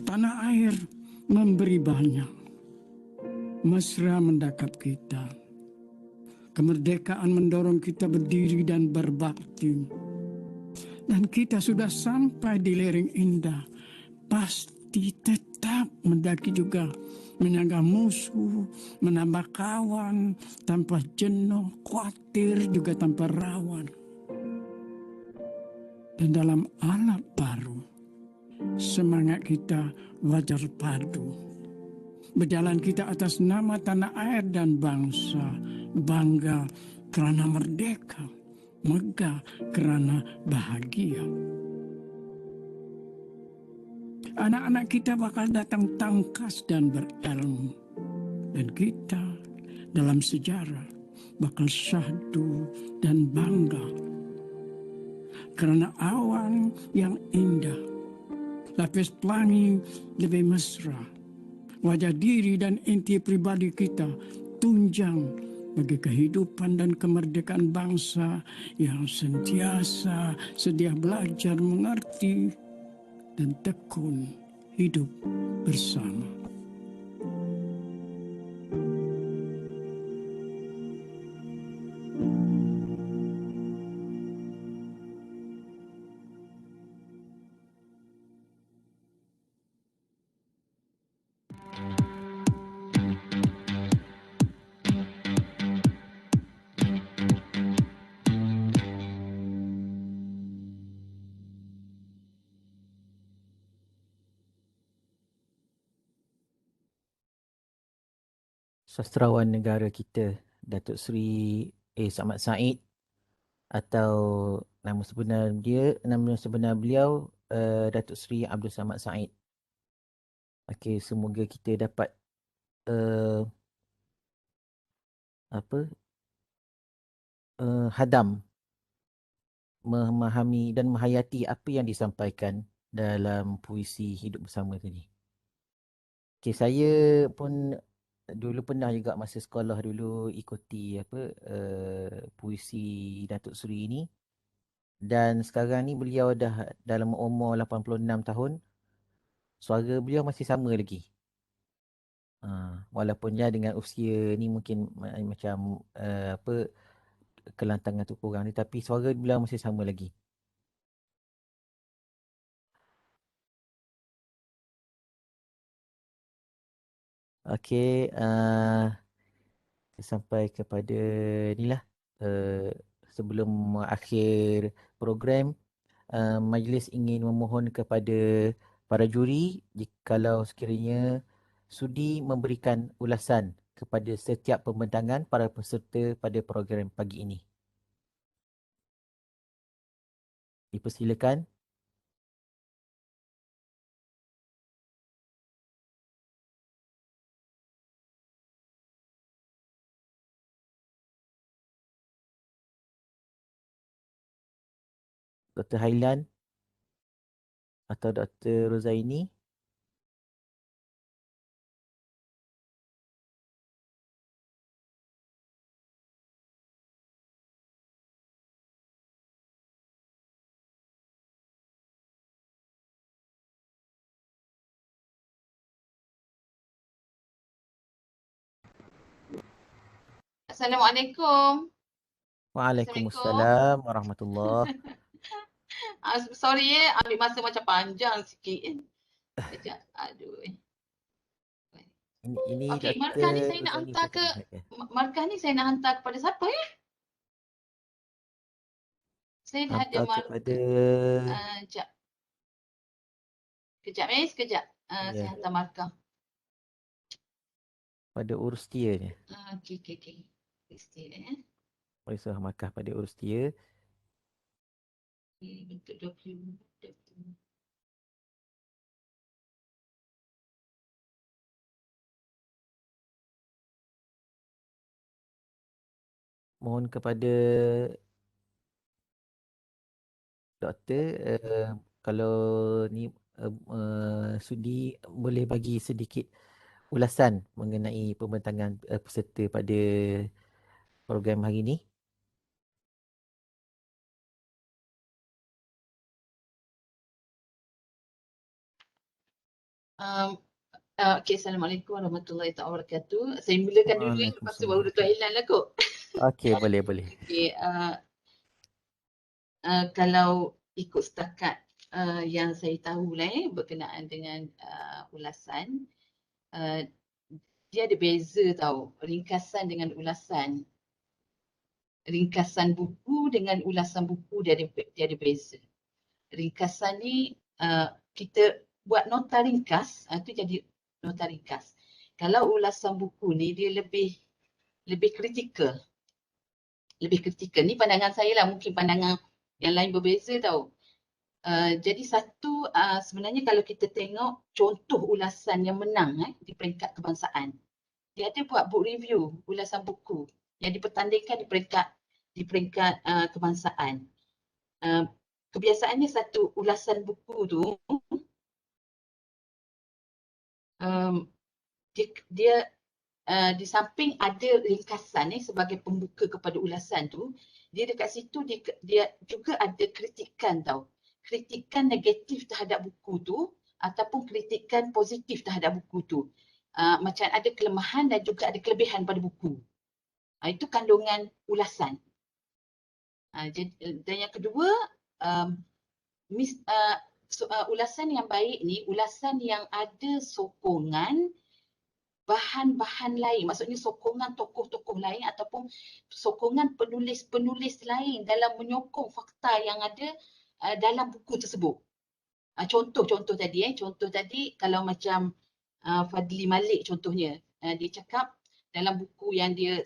Tanah air memberi banyak, mesra mendekap kita. Kemerdekaan mendorong kita berdiri dan berbakti. Dan kita sudah sampai di lereng indah. Pasti tetap mendaki juga. Menyanggah musuh, menambah kawan, tanpa jenuh, khawatir juga tanpa rawan. Dan dalam alat baru, semangat kita wajar padu. Berjalan kita atas nama tanah air dan bangsa, bangga kerana merdeka, megah kerana bahagia. Anak-anak kita bakal datang tangkas dan berilmu. Dan kita dalam sejarah bakal syahdu dan bangga. Kerana awan yang indah, lapis pelangi lebih mesra. Wajah diri dan inti pribadi kita tunjang bagi kehidupan dan kemerdekaan bangsa yang sentiasa sedia belajar mengerti dan tekun hidup bersama. Sastrawan negara kita, Datuk Seri Ahmad Said, atau nama sebenar beliau Datuk Seri Abdul Samad Said. Okey, semoga kita dapat hadam memahami dan menghayati apa yang disampaikan dalam puisi hidup bersama tadi. Okey, saya pun dulu pernah juga masa sekolah dulu ikuti puisi Datuk Seri ini, dan sekarang ni beliau dah dalam umur 86 tahun. Suara beliau masih sama lagi. Walaupun ya dengan usia ni mungkin macam kelantangan tu kurang, tetapi suara beliau masih sama lagi. Okey, sampai kepada inilah sebelum akhir program, majlis ingin memohon kepada para juri jikalau sekiranya sudi memberikan ulasan kepada setiap pembentangan para peserta pada program pagi ini. Dipersilakan. Dr. Hailan atau Dr. Rozaini. Assalamualaikum. Waalaikumsalam warahmatullahi. Sorry ambil masa macam panjang sikit. Sekejap. Aduh. Ini Okey, Dr. markah ni saya nak Rozaini hantar ke markah ni saya nak hantar kepada siapa ya? Saya dah ada hantar kepada sekejap. Sekejap. Saya hantar markah. pada Urustia ni. Okey. Urustia Boleh surah markah pada Urustia. Bentuk dokumen. Mohon kepada doktor kalau ni sudi boleh bagi sedikit ulasan mengenai pembentangan peserta pada program hari ini. Okey, Assalamualaikum warahmatullahi wabarakatuh. Saya mulakan dulu lepas tu baru Dr. Hailan lah kot. Okey, boleh. Okey, kalau ikut setakat yang saya tahu lah berkenaan dengan ulasan, dia ada beza tau, ringkasan dengan ulasan. Ringkasan buku dengan ulasan buku dia ada beza. Ringkasan ni kita buat nota ringkas, tu jadi nota ringkas. Kalau ulasan buku ni dia lebih kritikal. Lebih kritikal. Ni pandangan saya lah, mungkin pandangan yang lain berbeza tau. Jadi satu sebenarnya kalau kita tengok contoh ulasan yang menang di peringkat kebangsaan. Dia ada buat book review ulasan buku yang dipertandingkan di peringkat kebangsaan. Kebiasaannya satu ulasan buku tu dia di samping ada ringkasan sebagai pembuka kepada ulasan tu, dia dekat situ dia juga ada kritikan tau. Kritikan negatif terhadap buku tu ataupun kritikan positif terhadap buku tu. Macam ada kelemahan dan juga ada kelebihan pada buku. Itu kandungan ulasan. Dan yang kedua, ulasan yang baik ni, ulasan yang ada sokongan bahan-bahan lain, maksudnya sokongan tokoh-tokoh lain ataupun sokongan penulis-penulis lain dalam menyokong fakta yang ada dalam buku tersebut. Contoh tadi kalau macam Fadli Malik contohnya, dia cakap dalam buku yang dia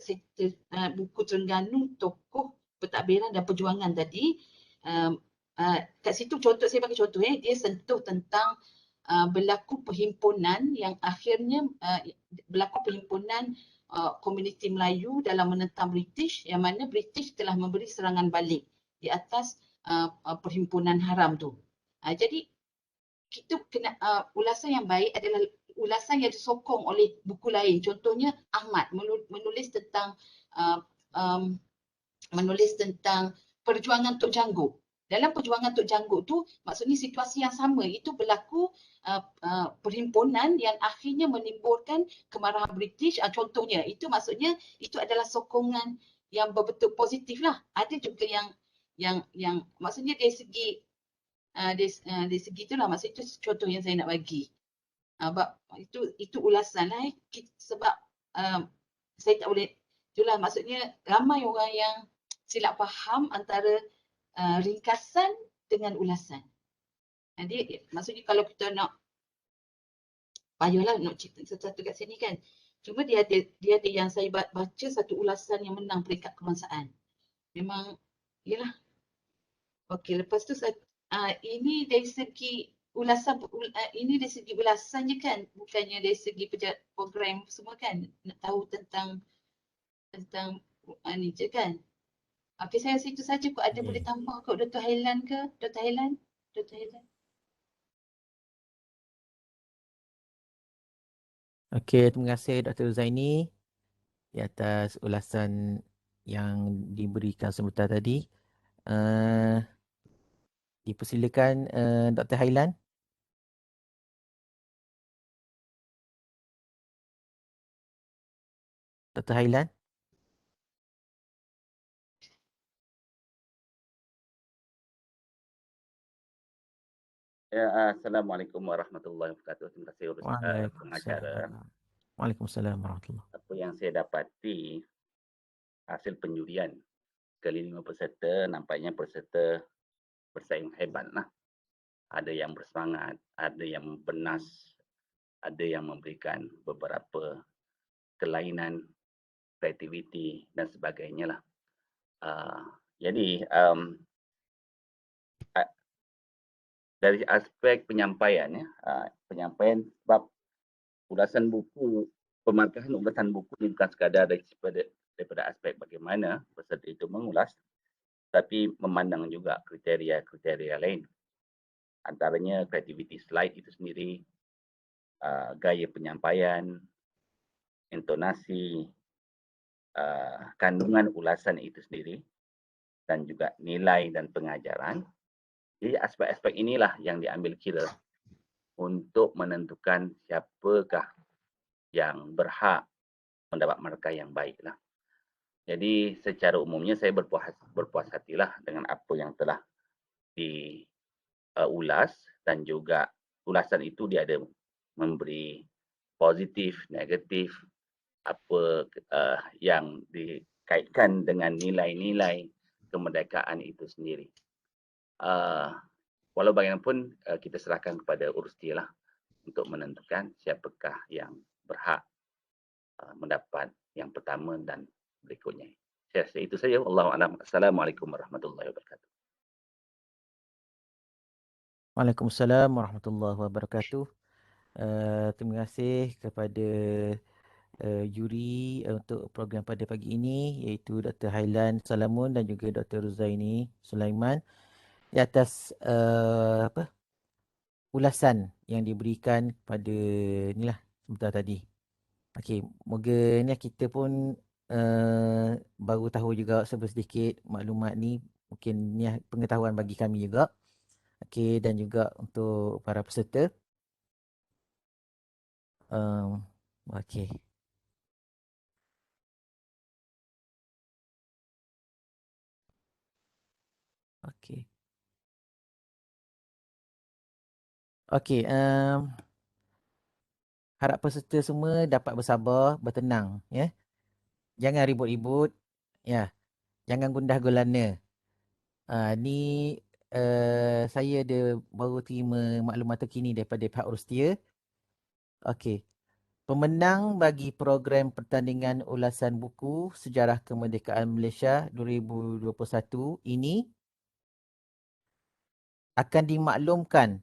buku Terengganu Tokoh Pentadbiran dan Perjuangan tadi, kat situ saya bagi contoh dia sentuh tentang berlaku perhimpunan yang akhirnya berlaku perhimpunan komuniti Melayu dalam menentang British, yang mana British telah memberi serangan balik di atas perhimpunan haram tu. Jadi kita kena ulasan yang baik adalah ulasan yang disokong oleh buku lain. Contohnya Ahmad menulis tentang perjuangan Tok Jangguk. Dalam perjuangan Tok Jangguk tu, maksudnya situasi yang sama itu berlaku perhimpunan yang akhirnya menimbulkan kemarahan British. Contohnya itu maksudnya itu adalah sokongan yang berbentuk positif lah. Ada juga yang maksudnya dari segi itulah, maksud itu contoh yang saya nak bagi. Itu ulasan lah sebab saya tak boleh Itulah maksudnya ramai orang yang silap faham antara ringkasan dengan ulasan. Jadi maksudnya kalau kita nak payahlah nak cerita sesuatu kat sini kan. Cuma dia ada yang saya baca satu ulasan yang menang peringkat kebangsaan. Memang yalah. Okey, lepas tu ini dari segi ulasan ini dari segi ulasan je kan, bukannya dari segi program semua kan. Nak tahu tentang ni je kan. Okey, saya rasa itu saja kot. Ada boleh tambah kot Dr. Hailan ke? Dr. Hailan? Dr. Hailan? Okey, terima kasih Dr. Zaini di atas ulasan yang diberikan sebentar tadi. Dipersilakan Dr. Hailan. Dr. Hailan. Ya, Assalamualaikum warahmatullahi wabarakatuh. Terima kasih pengacara. Waalaikumsalam warahmatullahi. Apa yang saya dapati hasil penjurian ke-5 peserta, nampaknya peserta bersaing hebat lah. Ada yang bersemangat, ada yang bernas, ada yang memberikan beberapa kelainan, kreativiti dan sebagainya lah. Jadi dari aspek penyampaian penyampaian sebab ulasan buku, pemarkahan ulasan buku ini bukan sekadar daripada aspek bagaimana peserta itu mengulas, tapi memandang juga kriteria-kriteria lain. Antaranya kreativiti slide itu sendiri, gaya penyampaian, intonasi, kandungan ulasan itu sendiri, dan juga nilai dan pengajaran. Jadi aspek-aspek inilah yang diambil kira untuk menentukan siapakah yang berhak mendapat markah yang baiklah. Jadi secara umumnya saya berpuas hatilah dengan apa yang telah diulas, dan juga ulasan itu dia ada memberi positif, negatif, apa yang dikaitkan dengan nilai-nilai kemerdekaan itu sendiri. Walau bagaimanapun kita serahkan kepada urus dia lah untuk menentukan siapakah yang berhak mendapat yang pertama dan berikutnya. Saya rasa itu saja. Wallahu a'lam. Assalamualaikum warahmatullahi wabarakatuh. Waalaikumsalam warahmatullahi wabarakatuh. Terima kasih kepada juri untuk program pada pagi ini, iaitu Dr. Hailan Salamun dan juga Dr. Zaini Sulaiman di atas ulasan yang diberikan pada inilah sebentar tadi. Okey, moga ni kita pun baru tahu juga sedikit maklumat ni, mungkin ni pengetahuan bagi kami juga. Okey, dan juga untuk para peserta. Okey. Okey. Okey, harap peserta semua dapat bersabar, bertenang, ya. Jangan ribut-ribut, ya. Jangan gundah gulana. Ni saya baru terima maklumat terkini daripada pihak Urustia. Okey. Pemenang bagi program pertandingan ulasan buku Sejarah Kemerdekaan Malaysia 2021 ini akan dimaklumkan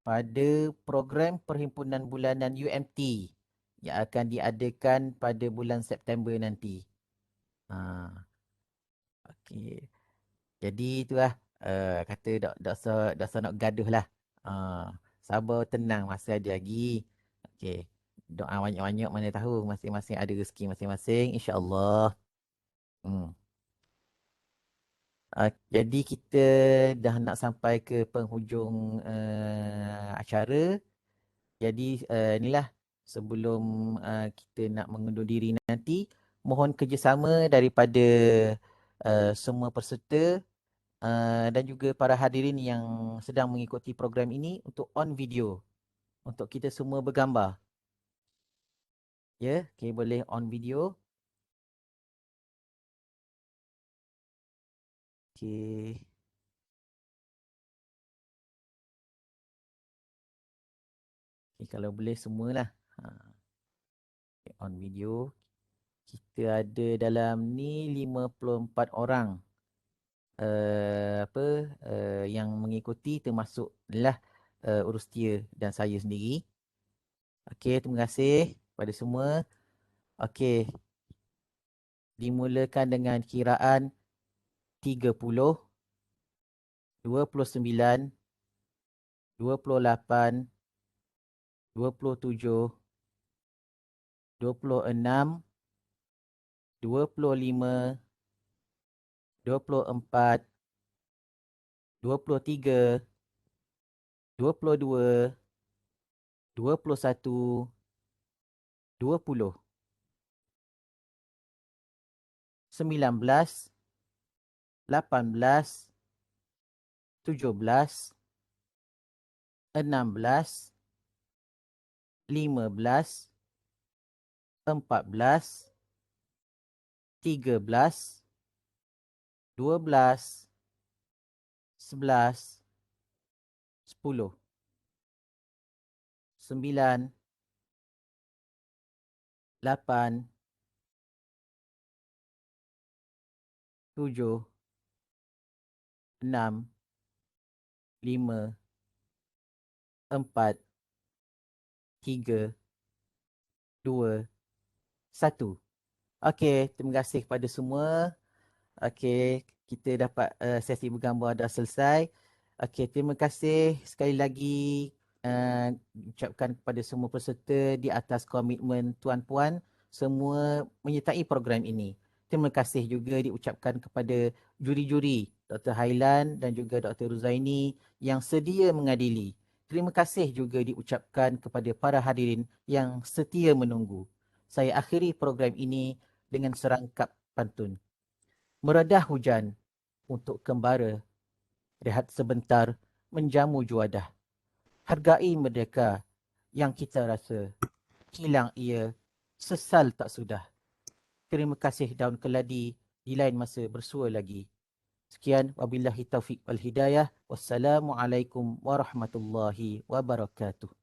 pada program perhimpunan bulanan UMT yang akan diadakan pada bulan September nanti. Okey. Jadi itulah kata tak usah nak gaduh lah. Sabar, tenang, masih ada lagi. Okey. Doa banyak-banyak, mana tahu masing-masing ada rezeki masing-masing, insya-Allah. Jadi kita dah nak sampai ke penghujung acara. Jadi inilah sebelum kita nak mengundur diri nanti, mohon kerjasama daripada semua peserta dan juga para hadirin yang sedang mengikuti program ini untuk on video, untuk kita semua bergambar. Ya, okay, boleh on video. Okey. Okay, kalau boleh semualah. Okay, on video. Kita ada dalam ni 54 orang yang mengikuti, termasuklah Urustia dan saya sendiri. Okey, terima kasih kepada semua. Okey. Dimulakan dengan kiraan 30, 29, 28, 27, 26, 25, 24, 23, 22, 21, 20, 19, 18, 17, 16, 15, 14, 13, 12, 11, 10, 9, 8, 7, 6, 5, 4, 3, 2, 1. Okey, terima kasih kepada semua. Okey, kita dapat sesi bergambar dah selesai. Okey, terima kasih sekali lagi ucapkan kepada semua peserta di atas komitmen tuan-puan semua menyertai program ini. Terima kasih juga diucapkan kepada juri-juri Dr. Hailan dan juga Dr. Ruzaini yang sedia mengadili. Terima kasih juga diucapkan kepada para hadirin yang setia menunggu. Saya akhiri program ini dengan serangkap pantun. Meredah hujan untuk kembara, rehat sebentar menjamu juadah. Hargai merdeka yang kita rasa, hilang ia, sesal tak sudah. Terima kasih daun keladi, di lain masa bersua lagi. Sekian, wabillahi taufiq wal hidayah. Wassalamualaikum warahmatullahi wabarakatuh.